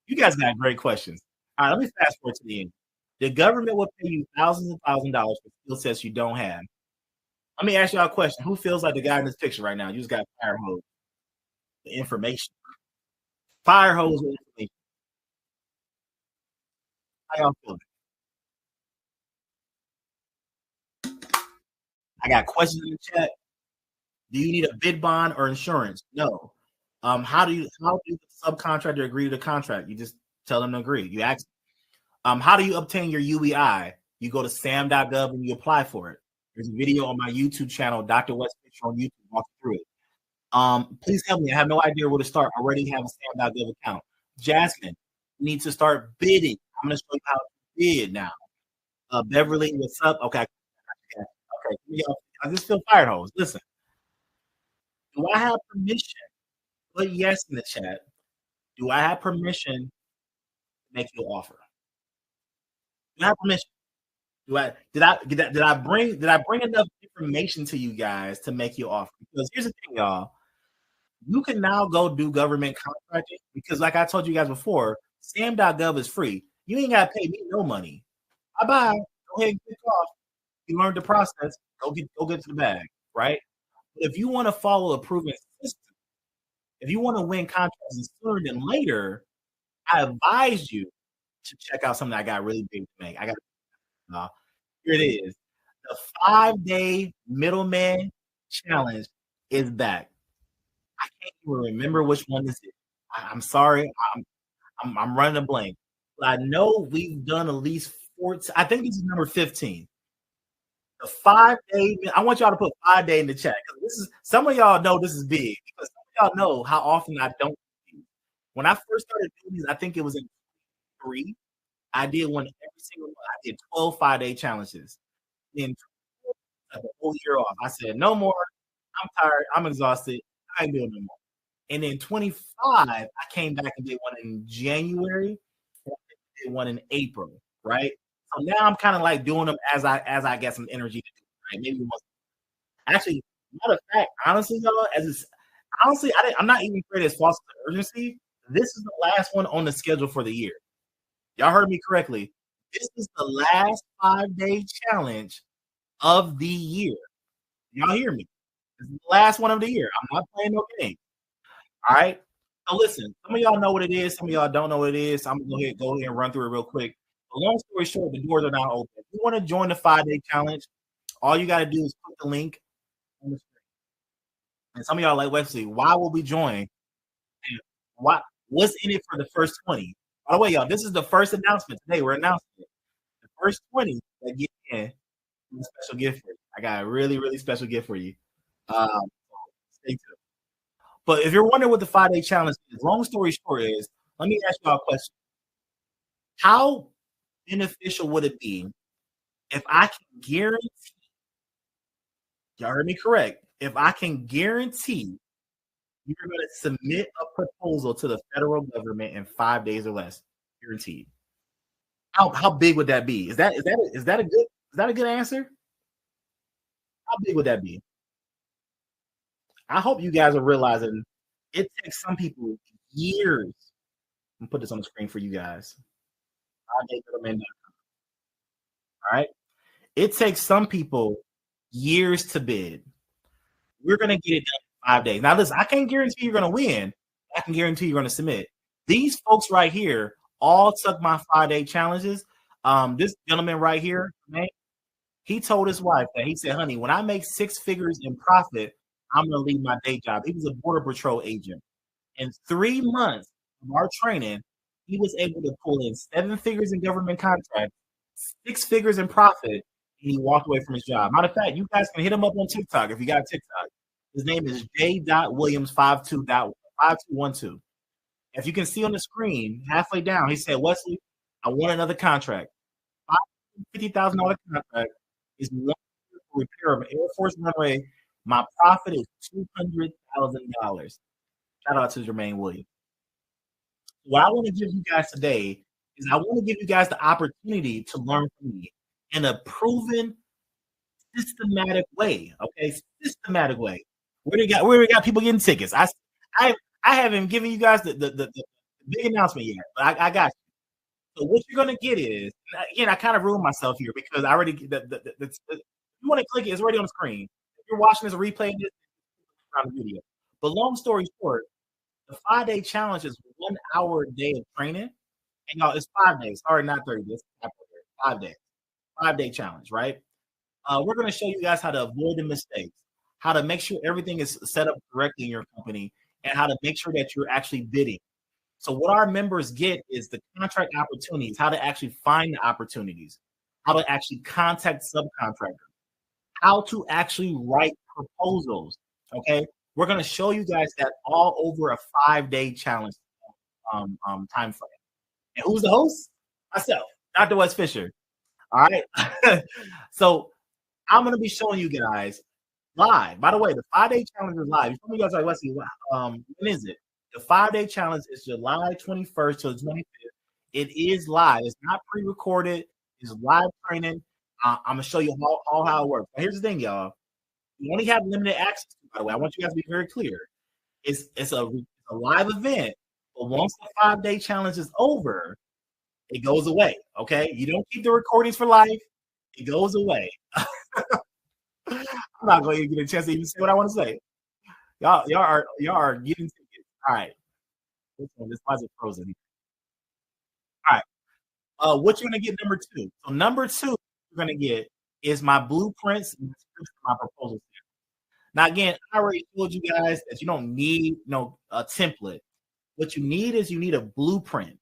A: You guys got great questions. All right, let me fast forward to the end. The government will pay you thousands and thousands of dollars for skill sets you don't have. Let me ask y'all a question. Who feels like the guy in this picture right now? You just got fire hose. The information. Fire hose with information. How y'all feeling? I got questions in the chat. Do you need a bid bond or insurance? No. How do the subcontractor agree to the contract? You just tell them to agree. You ask. How do you obtain your UBI? You go to sam.gov and you apply for it. There's a video on my YouTube channel, Dr. West Picture on YouTube, walking through it. Please help me. I have no idea where to start. I already have a sam.gov account. Jasmine, you need to start bidding. I'm going to show you how to bid now. Beverly, what's up? Okay. Okay. I just feel fired hose. Listen. Do I have permission? Put yes in the chat. Do I have permission to make you an offer? Do I have permission? Did I bring enough information to you guys to make you an offer? Because here's the thing, y'all. You can now go do government contracting because, like I told you guys before, sam.gov is free. You ain't gotta pay me no money. Bye-bye. Go ahead and click off. You learned the process. Go get to the bag, right? But if you want to follow a proven system, if you want to win contracts sooner than later, I advise you to check out something I got really big to make. I got here it is. The 5-day middleman challenge is back. I can't even remember which one this is. I'm sorry. I'm running a blank. But I know we've done at least 14. I think this is number 15. The 5-day. I want y'all to put 5-day in the chat because this is some of y'all know this is big because some of y'all know how often I don't. When I first started doing these, I think it was in 3. I did one every single one. I did 12 5-day challenges. Then the whole year off. I said, no more. I'm tired. I'm exhausted. I ain't doing no more. And then 25, I came back and did one in January. And I did one in April, right? So now I'm kind of like doing them as I get some energy to do it, right? Maybe once. Actually, matter of fact, honestly, y'all, I'm not even afraid it's false urgency. This is the last one on the schedule for the year. Y'all heard me correctly. This is the last 5-day challenge of the year. Y'all hear me? This is the last one of the year. I'm not playing no game. All right. So listen, some of y'all know what it is. Some of y'all don't know what it is. So I'm gonna go ahead and run through it real quick. But long story short, the doors are now open. If you want to join the 5-day challenge, all you got to do is click the link on the screen. And some of y'all are like, Wesley, why will we join? And what's in it for the first 20? By the way, y'all, this is the first announcement today. We're announcing it. The first 20 that get in, a special gift for you. I got a really, really special gift for you. Stay tuned. But if you're wondering what the 5-day challenge is, long story short is, let me ask y'all a question. How beneficial would it be if I can guarantee, y'all heard me correct, if I can guarantee you're going to submit a proposal to the federal government in 5 days or less, guaranteed. How big would that be? Is that a good answer? How big would that be? I hope you guys are realizing it takes some people years. I'm gonna put this on the screen for you guys. All right. It takes some people years to bid. We're gonna get it done 5 days. Now, listen, I can't guarantee you're going to win. I can guarantee you're going to submit. These folks right here all took my 5-day challenges. This gentleman right here, man, he told his wife that he said, honey, when I make 6 figures in profit, I'm going to leave my day job. He was a Border Patrol agent. In 3 months of our training, he was able to pull in 7 figures in government contracts, 6 figures in profit, and he walked away from his job. Matter of fact, you guys can hit him up on TikTok if you got TikTok. His name is j.williams5212. If you can see on the screen, halfway down, he said, Wesley, I want another contract. $50,000 contract is one for repair of an Air Force runway. My profit is $200,000. Shout out to Jermaine Williams. What I want to give you guys today is I want to give you guys the opportunity to learn from me in a proven, systematic way. Okay, systematic way. Where we got people getting tickets? I haven't given you guys the big announcement yet, but I got you. So what you're gonna get is, again, I kind of ruined myself here because I already you want to click it, it's already on the screen. If you're watching this replay, this on the video. But long story short, the 5-day challenge is 1 hour a day of training. And y'all, it's 5 days. Sorry, not 30 days. 5 days. 5-day challenge, right? We're going to show you guys how to avoid the mistakes, how to make sure everything is set up correctly in your company, and how to make sure that you're actually bidding. So what our members get is the contract opportunities, how to actually find the opportunities, how to actually contact subcontractors, how to actually write proposals, okay? We're going to show you guys that all over a 5-day challenge time frame. And who's the host? Myself, Dr. Wes Fisher. All right. So I'm going to be showing you guys live. By the way, the 5-day challenge is live. Some of you guys are like, Wesley, when is it? The 5-day challenge is July 21st to the 25th. It is live. It's not pre-recorded. It's live training. I'm going to show you all how it works. Now, here's the thing, y'all. You only have limited access to, by the way. I want you guys to be very clear. It's a live event, but once the 5-day challenge is over, it goes away. Okay, you don't keep the recordings for life. It goes away. I'm not going to get a chance to even say what I want to say. Y'all are getting tickets. All right. Why is it frozen? All right. What you're gonna get number 2? So number 2 you're gonna get is my blueprints and my proposals. Now, again, I already told you guys that you don't need a template. What you need is a blueprint.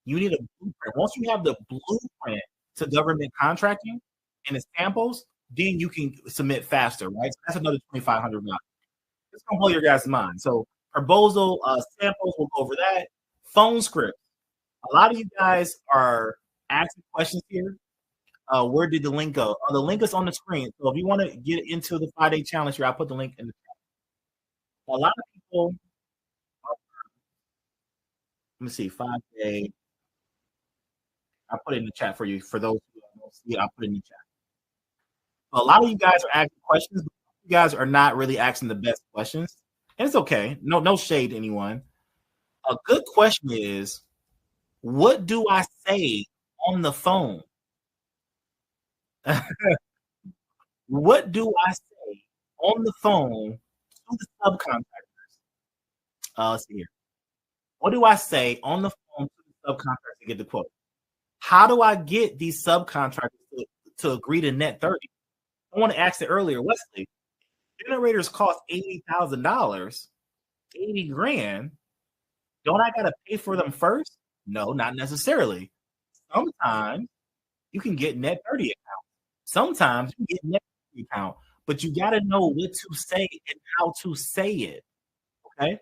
A: You need a blueprint. Once you have the blueprint to government contracting and the samples, then you can submit faster, right? So that's another $2,500. It's gonna blow your guys' mind. So proposal samples, we'll go over that. Phone script. A lot of you guys are asking questions here. Where did the link go? The link is on the screen. So if you want to get into the 5-day challenge here, I'll put the link in the chat. A lot of people, let me see, 5-day. I'll put it in the chat for you. For those who don't see it, I'll put it in the chat. A lot of you guys are asking questions, but you guys are not really asking the best questions. And it's okay. No shade to anyone. A good question is, what do I say on the phone? What do I say on the phone to the subcontractors? Let's see here. What do I say on the phone to the subcontractors to get the quote? How do I get these subcontractors to agree to net 30? I want to ask it earlier, Wesley. Generators cost $80,000, 80 grand. Don't I gotta pay for them first? No, not necessarily. Sometimes you can get net 30 account. Sometimes you get net 30 account, but you gotta know what to say and how to say it. Okay.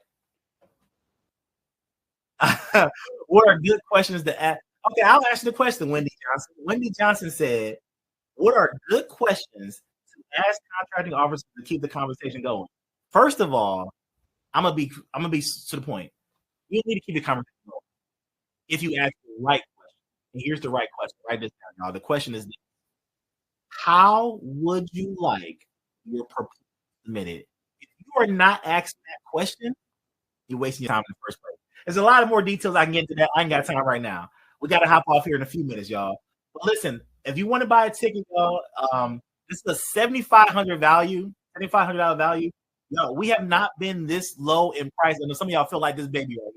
A: What are good questions to ask? Okay, I'll ask you the question, Wendy Johnson. Wendy Johnson said, what are good questions to ask contracting officers to keep the conversation going? First of all, I'm gonna be to the point. You need to keep the conversation going if you ask the right question. And here's the right question. Write this down, y'all. The question is this: how would you like your proposal submitted? If you are not asking that question, you're wasting your time in the first place. There's a lot of more details I can get into that. I ain't got time right now. We got to hop off here in a few minutes, y'all. But listen, if you want to buy a ticket, y'all, this is a $7,500 value. $7,500 value. No, we have not been this low in price. And some of y'all feel like this baby right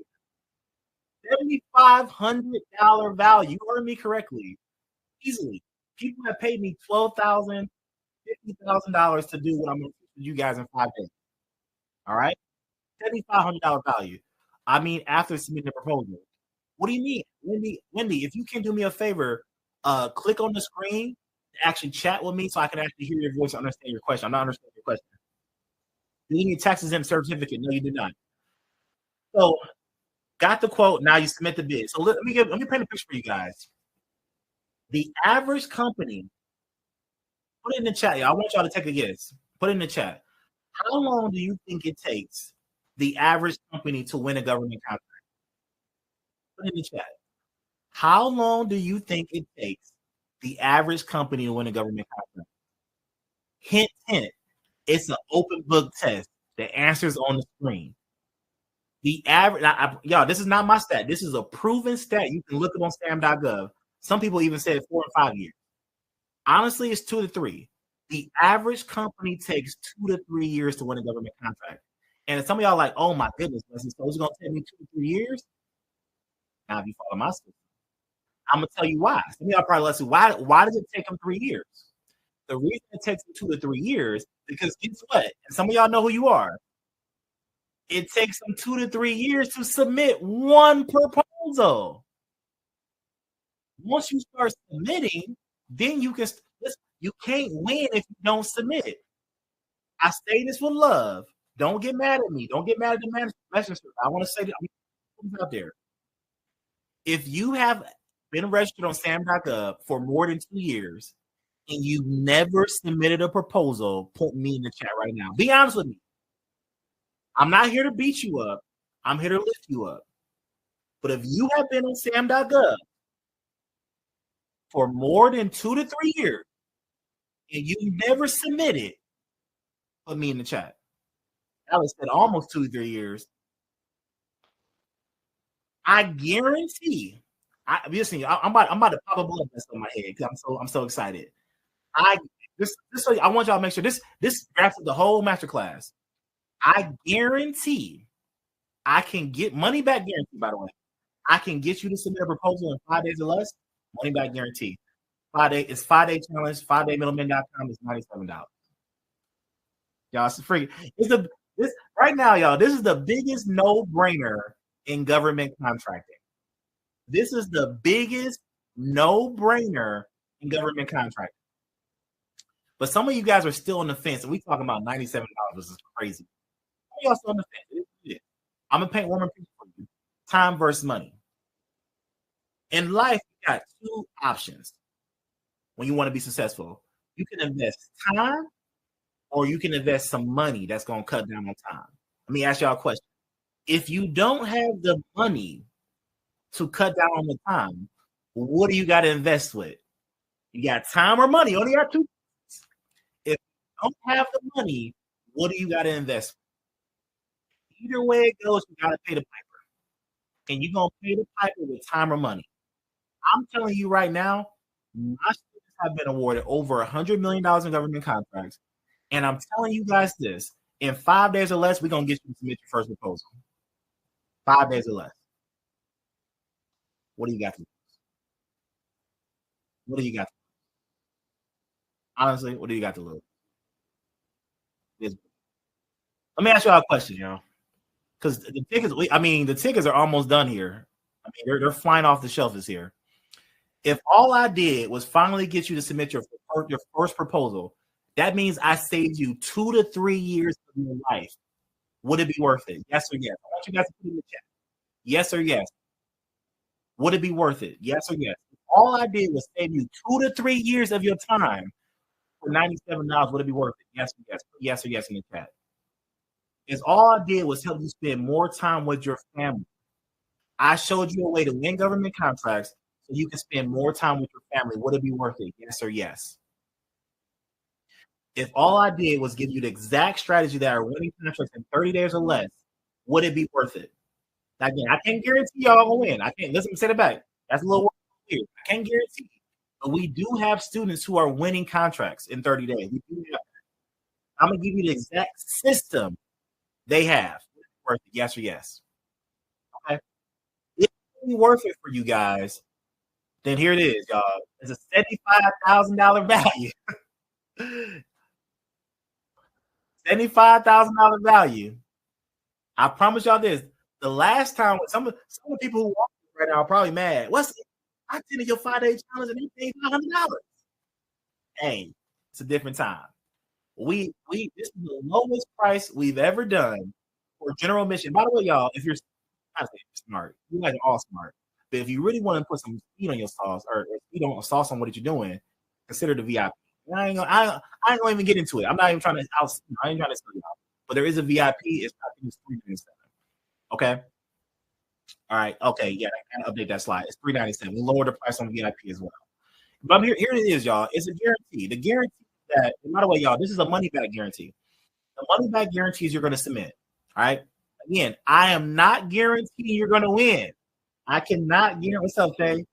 A: here. $7,500 value. You heard me correctly. Easily. People have paid me $12,000, $50,000 to do what I'm going to teach you guys in 5 days. All right? $7,500 value. I mean, after submitting the proposal. What do you mean? Wendy, if you can do me a favor, click on the screen to actually chat with me so I can actually hear your voice and understand your question. I'm not understanding your question. Do you need tax exempt certificate? No, you do not. So, got the quote. Now you submit the bid. So let me paint a picture for you guys. The average company, put it in the chat. I want y'all to take a guess. Put it in the chat. How long do you think it takes the average company to win a government contract? Put it in the chat. How long do you think it takes the average company to win a government contract? Hint, hint. It's an open book test. The answer's on the screen. The average, y'all, this is not my stat. This is a proven stat. You can look it on SAM.gov. Some people even said 4 or 5 years. Honestly, it's 2 to 3. The average company takes 2 to 3 years to win a government contract. And some of y'all are like, oh my goodness, so it's going to take me 2 to 3 years? Now, if you follow my system, I'm going to tell you why. Some of y'all probably let's see, why does it take them 3 years? The reason it takes them 2 to 3 years, because guess what? And some of y'all know who you are. It takes them 2 to 3 years to submit one proposal. Once you start submitting, then you can. You can't win if you don't submit. I say this with love. Don't get mad at me. Don't get mad at the messenger. I want to say that out there. If you have been registered on SAM.gov for more than 2 years and you never submitted a proposal, put me in the chat right now. Be honest with me. I'm not here to beat you up. I'm here to lift you up. But if you have been on SAM.gov for more than 2 to 3 years and you never submitted, put me in the chat. I was said almost 2 to 3 years. I guarantee. I'm about to pop a blood vessel in my head because I'm so excited. I want y'all to make sure this wraps up the whole masterclass. I guarantee I can get money back guarantee, by the way. I can get you to submit a proposal in 5 days or less. Money back guarantee. 5 day, it's 5-day challenge, 5daymiddleman.com is $97. Y'all, it's free. This right now, y'all, this is the biggest no-brainer in government contracting. This is the biggest no-brainer in government contracting. But some of you guys are still on the fence, and we talking about $97. This is crazy. Some of y'all still on the fence. I'm gonna paint one more picture for you. Time versus money. In life, you got 2 options when you want to be successful. You can invest time or you can invest some money that's going to cut down on time. Let me ask y'all a question. If you don't have the money to cut down on the time, what do you got to invest with? You got time or money? Only got 2. If you don't have the money, what do you got to invest with? Either way it goes, you got to pay the piper. And you're going to pay the piper with time or money. I'm telling you right now, my students have been awarded over $100 million in government contracts. And I'm telling you guys this, in 5 days or less, we're going to get you to submit your first proposal. 5 days or less. What do you got to lose? What do you got to lose? Honestly, what do you got to lose? Let me ask y'all a question, y'all. Because the tickets are almost done here. I mean, they're flying off the shelves here. If all I did was finally get you to submit your first proposal, that means I saved you 2 to 3 years of your life. Would it be worth it? Yes or yes? I want you guys to put in the chat. Yes or yes? Would it be worth it? Yes or yes? If all I did was save you 2 to 3 years of your time for $97. Would it be worth it? Yes or yes? Put yes or yes in the chat. If all I did was help you spend more time with your family, I showed you a way to win government contracts so you can spend more time with your family. Would it be worth it? Yes or yes? If all I did was give you the exact strategy that are winning contracts in 30 days or less, would it be worth it? Again, I can't guarantee y'all will win. I can't. Listen, say it back. That's a little weird. I can't guarantee. But we do have students who are winning contracts in 30 days. We do have that. I'm going to give you the exact system They have. Worth it, yes or yes. Okay. If it's worth it for you guys, then here it is, y'all. It's a $75,000 value. $75,000 value. I promise y'all this. The last time some of the people who walk right now are probably mad. I attended your 5-day challenge and they paid $500. Hey, it's a different time. We this is the lowest price we've ever done for general admission. By the way, y'all, if you're smart, you guys are all smart. But if you really want to put some speed on your sauce or speed on sauce on what you're doing, consider the VIP. I ain't gonna even get into it. I'm not even trying to I ain't trying to sell you out. But there is a VIP. It's $397. Okay. All right. Okay. Yeah, I gotta update that slide. It's $397. We lowered the price on VIP as well. But here it is, y'all. It's a guarantee. The guarantee that, by the way, y'all, this is a money back guarantee. The money back guarantees you're going to submit. All right. Again, I am not guaranteeing you're going to win. I cannot guarantee. What's up, Faye?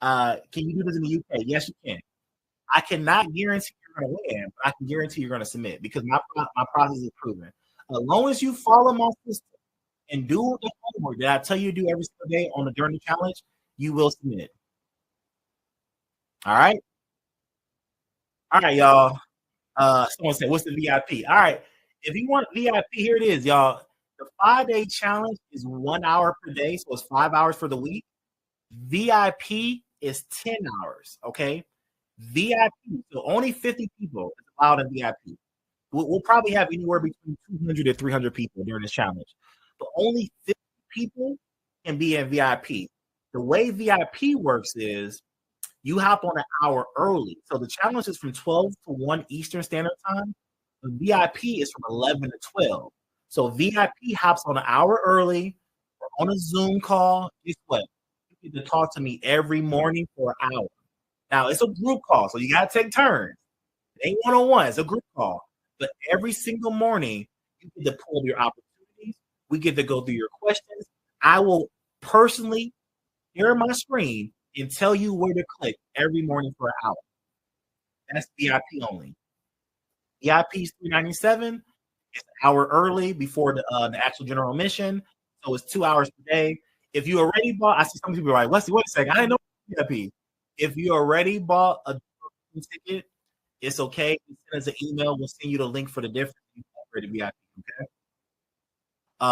A: Can you do this in the UK? Yes, you can. I cannot guarantee you're going to win, but I can guarantee you're going to submit because my process is proven. As long as you follow my system and do the homework that I tell you to do every single day during the challenge, you will submit. All right. All right, y'all. Someone said, what's the VIP? All right. If you want VIP, here it is, y'all. The 5-day challenge is 1 hour per day, so it's 5 hours for the week. VIP is 10 hours, okay? VIP, so only 50 people is allowed in VIP. We'll probably have anywhere between 200 to 300 people during this challenge, but only 50 people can be in VIP. The way VIP works is you hop on an hour early. So the challenge is from 12 to 1 Eastern Standard Time. The VIP is from 11 to 12. So VIP hops on an hour early or on a Zoom call. Guess what? You get to talk to me every morning for an hour. Now, it's a group call, so you got to take turns. It ain't one-on-one. It's a group call. But every single morning, you get to pull your opportunities. We get to go through your questions. I will personally share my screen and tell you where to click every morning for an hour. That's VIP only. VIP is $397. It's an hour early before the actual general admission. So it's 2 hours per day. If you already bought, I see some people are like, Wesley, wait a second. I didn't know VIP. If you already bought a ticket, it's okay. Send us an email. We'll send you the link for the difference. For the VIP, okay?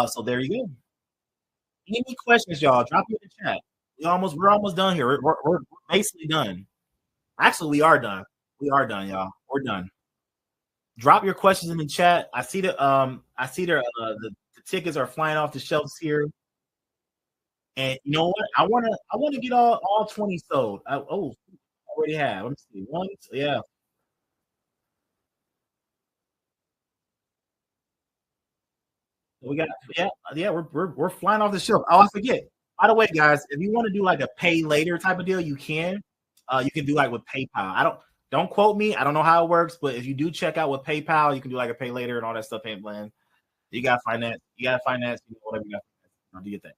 A: So there you go. Any questions, y'all? Drop it in the chat. We're almost done here. We're basically done. Actually, we are done. We are done, y'all. We're done. Drop your questions in the chat. I see the tickets are flying off the shelves here. And you know what? I want to get all 20 sold. I already have. Let me see. Yeah. We got we're flying off the shelf. Oh, I forget. By the way, guys, if you want to do like a pay later type of deal, you can. You can do like with PayPal. Don't quote me. I don't know how it works, but if you do check out with PayPal, you can do like a pay later and all that stuff. Ain't bland. You got finance. Whatever you got. Do your thing.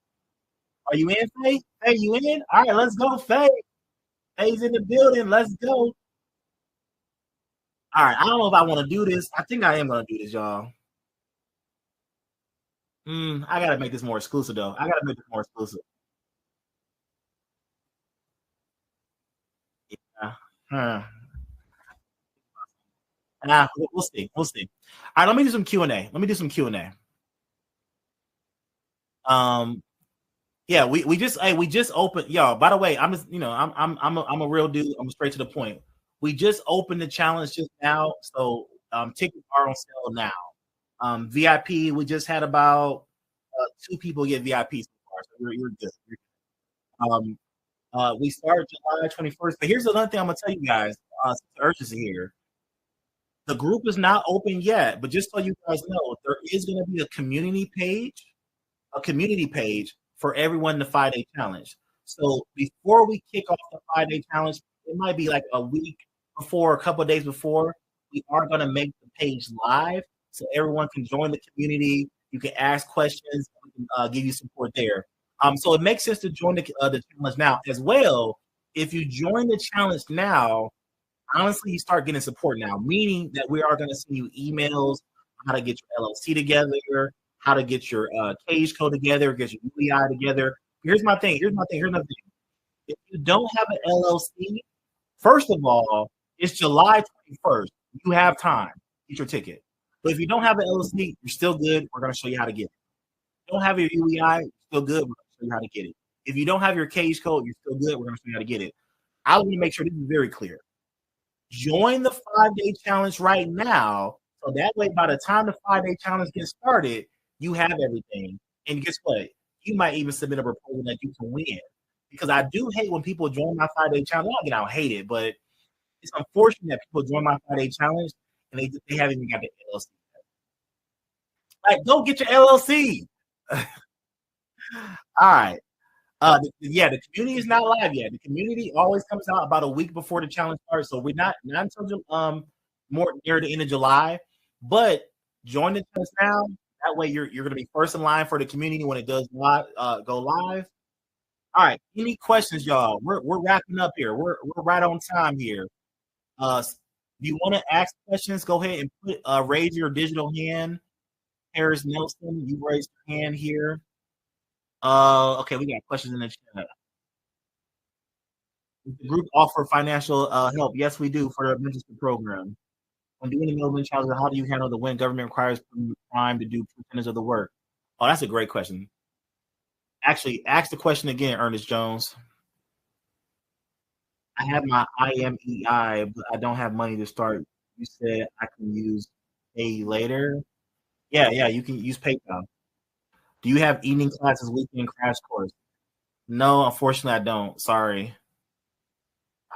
A: Are you in, Faye? Faye, you in? All right, let's go, Faye. Faye's in the building. Let's go. All right. I don't know if I want to do this. I think I am going to do this, y'all. I gotta make this more exclusive, though. I gotta make this more exclusive. Yeah. We'll see. We'll see. All right, let me do some Q&A. Yeah, we just opened, y'all. By the way, I'm a real dude. I'm straight to the point. We just opened the challenge just now, so tickets are on sale now. VIP, we just had about 2 people get VIP so far, so you're good. We started July 21st, but here's another thing I'm gonna tell you guys. Urgency here. The group is not open yet, but just so you guys know, there is going to be a community page for everyone in the 5-day challenge. So before we kick off the 5-day challenge, it might be like a week before, a couple of days before, we are going to make the page live so everyone can join the community. You can ask questions, we can give you support there. So it makes sense to join the challenge now as well. If you join the challenge now, honestly, you start getting support now, meaning that we are going to send you emails on how to get your LLC together, how to get your cage code together, get your UEI together. Here's my thing. Here's another thing. If you don't have an LLC, first of all, it's July 21st. You have time. Get your ticket. But if you don't have an LLC, you're still good. We're going to show you how to get it. If you don't have your UEI, you're still good. We're going to show you how to get it. If you don't have your cage code, you're still good. We're going to show you how to get it. I want to make sure this is very clear. Join the 5-day challenge right now. So that way, by the time the 5-day challenge gets started, you have everything. And guess what? You might even submit a proposal that you can win. Because I do hate when people join my 5-day challenge. I don't hate it, but it's unfortunate that people join my 5-day challenge and they haven't even got the LLC. Like, go get your LLC. All right. The community is not live yet. The community always comes out about a week before the challenge starts, so we're not until more near the end of July. But join the challenge now. That way, you're going to be first in line for the community when it does go live. All right. Any questions, y'all? We're wrapping up here. We're right on time here. If you want to ask questions, go ahead and raise your digital hand. Harris Nelson, you raised your hand here. Okay, we got questions in the chat. Does the group offer financial help? Yes, we do for the mentorship program. When doing the Middleman challenge, how do you handle when government requires prime to do percentage of the work? Oh, that's a great question. Actually, ask the question again, Ernest Jones. I have my IMEI, but I don't have money to start. You said I can use pay later. Yeah, you can use PayPal. Do you have evening classes, weekend crash course? No, unfortunately, I don't. Sorry.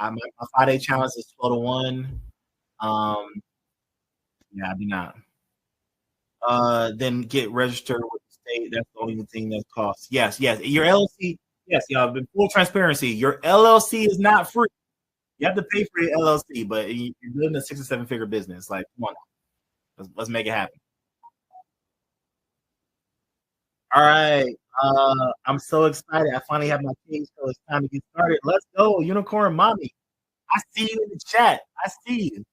A: My 5-day challenge is 12 to 1. Yeah, I do not. Then get registered with the state. That's the only thing that costs. Yes. Your LLC. Yes, y'all. Been full transparency. Your LLC is not free. You have to pay for your LLC, but you're building a 6 or 7 figure business. Like, come on, let's make it happen. All right. I'm so excited. I finally have my case, so it's time to get started. Let's go, Unicorn Mommy. I see you in the chat. I see you.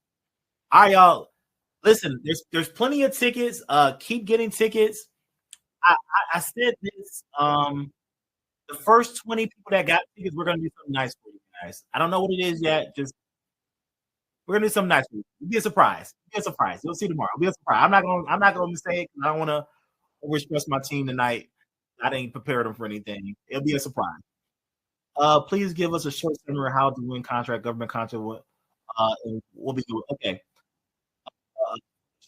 A: All right, y'all. Listen, there's plenty of tickets. Keep getting tickets. I said this. The first 20 people that got tickets, we're gonna do something nice for you guys. I don't know what it is yet. Just we're gonna do something nice for you. It'll be a surprise. It'll be a surprise. You'll see tomorrow. It'll be a surprise. I'm not gonna say it because I don't want to overstress my team tonight. I didn't prepare them for anything. It'll be a surprise. Please give us a short summary of how to win government contract. And we'll be good. Okay.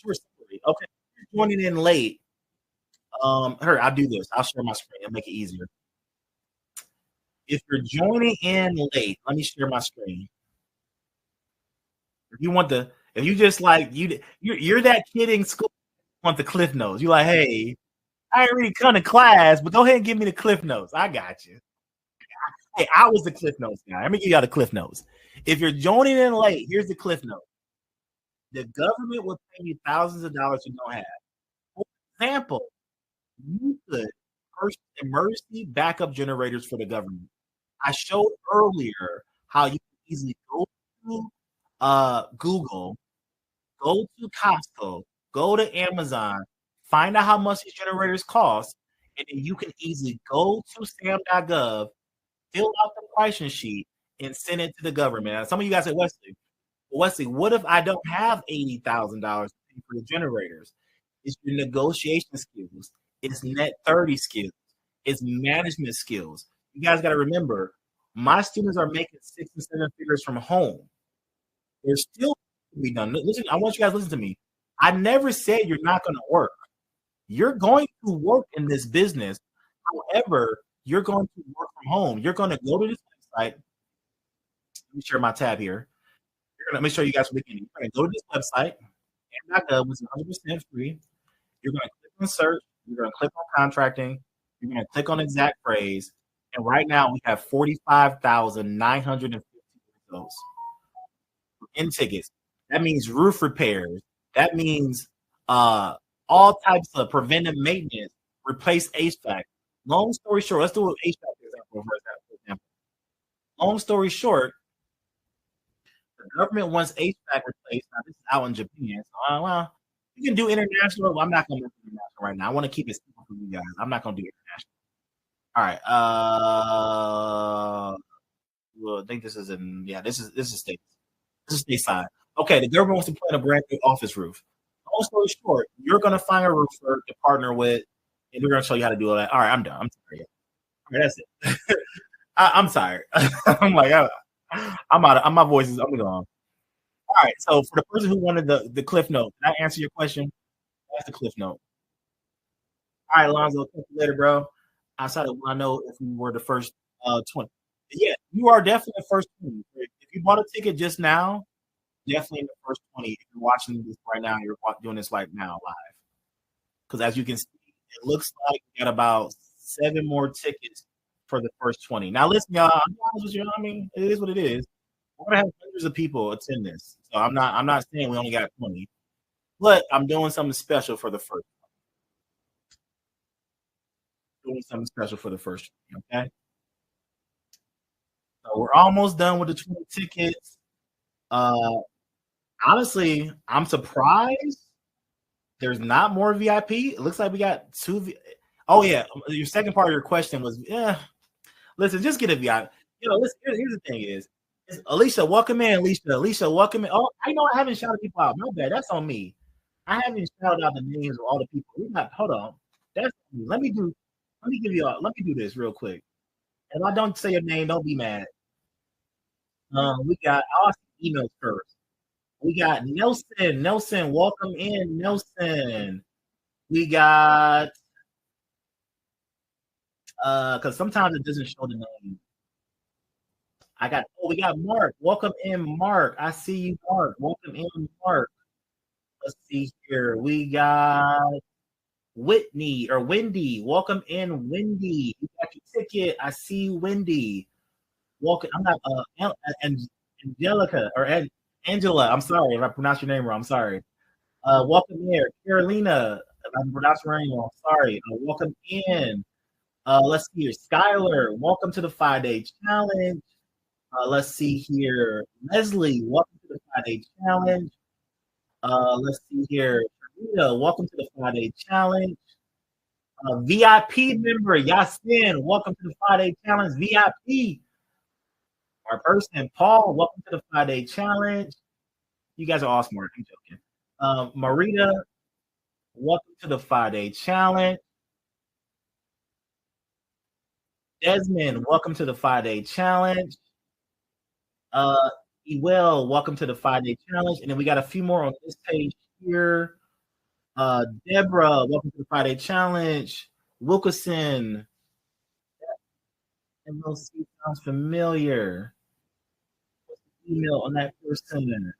A: Short summary. Okay. If you're joining in late. I'll do this. I'll share my screen. I'll make it easier. If you're joining in late, let me share my screen. If you just like you're that kid in school who want the cliff notes. You're like, hey, I ain't really come to class, but go ahead and give me the cliff notes. I got you. Hey, I was the cliff notes guy. Let me give y'all the cliff notes. If you're joining in late, here's the cliff note. The government will pay you thousands of dollars you don't have. For example, you could purchase emergency backup generators for the government. I showed earlier how you can easily go to Google, go to Costco, go to Amazon, find out how much these generators cost, and then you can easily go to SAM.gov, fill out the pricing sheet, and send it to the government. Now, some of you guys say, Wesley, what if I don't have $80,000 to pay for the generators? It's your negotiation skills. It's net 30 skills. It's management skills. You guys got to remember, my students are making 6 and 7 figures from home. There's still to be done. Listen, I want you guys to listen to me. I never said you're not going to work. You're going to work in this business. However, you're going to work from home. You're going to go to this website. Let me share my tab here. Let me show you guys from the beginning. You're going to go to this website, and.gov, which is 100% free. You're going to click on search. You're going to click on contracting. You're going to click on exact phrase. And right now, we have 45,950 of those in tickets. That means roof repairs. That means all types of preventive maintenance, replace HVAC. Long story short, let's do an HVAC example, for example. Long story short, the government wants HVAC replaced. Now, this is out in Japan. So, well, you can do international. Well, I'm not going to do international. right now. I want to keep it simple for you guys. I'm not gonna do international. All right. Well, I think this is this is state. This is stateside. Okay, the government wants to put in a brand new office roof. Long story short, you're gonna find a roofer to partner with, and we're gonna show you how to do all that. All right, I'm done. I'm sorry. All right, that's it. I'm sorry. I'm like, I'm out. My voice is. I'm gone. All right. So for the person who wanted the cliff note, can I answer your question? That's the cliff note. All right, Alonzo. Talk to you later, bro. Outside of I know if we were the first 20. Yeah, you are definitely the first 20. If you bought a ticket just now, definitely in the first 20. If you're watching this right now, you're doing this right now live. Because as you can see, it looks like we got about 7 more tickets for the first 20. Now, listen, y'all. I'm honest with you. I mean, it is what it is. We're gonna have hundreds of people attend this, so I'm not saying we only got 20, but I'm doing something special for the first. Doing something special for the first. Okay. So we're almost done with the 20 tickets. Honestly, I'm surprised there's not more VIP. It looks like we got 2. Oh yeah, your second part of your question was, yeah. Listen, just get a VIP. You know, listen, here's the thing is Alicia, welcome in. Alicia, welcome in. Oh, I know I haven't shouted people out. My bad. That's on me. I haven't shouted out the names of all the people. We got. Hold on. That's on me. Let me give you. Let me do this real quick. If I don't say your name, don't be mad. We got. I'll ask emails first. We got Nelson. Nelson, welcome in, Nelson. We got. Because sometimes it doesn't show the name. We got Mark. Welcome in, Mark. I see you, Mark. Welcome in, Mark. Let's see here. We got Whitney or Wendy. Welcome in, Wendy. You got your ticket. I see you, Wendy. Welcome. I'm not Angelica or Angela. I'm sorry if I pronounced your name wrong. I'm sorry. Welcome here, Carolina. If I pronounced your name wrong, sorry. Welcome in. Let's see here, Skylar. Welcome to the 5-day challenge. Let's see here. Leslie, welcome to the 5-day challenge. Let's see here. Rita, welcome to the 5-day challenge. VIP member, Yasin, welcome to the 5-day challenge. VIP. Our person, Paul, welcome to the 5-day challenge. You guys are all smart. I'm joking. Marita, welcome to the 5-day challenge. Desmond, welcome to the 5-day challenge. Ewell, welcome to the 5-day challenge. And then we got a few more on this page here. Deborah, welcome to the 5-day challenge. Wilkerson. MLC sounds familiar. What's the email on that person?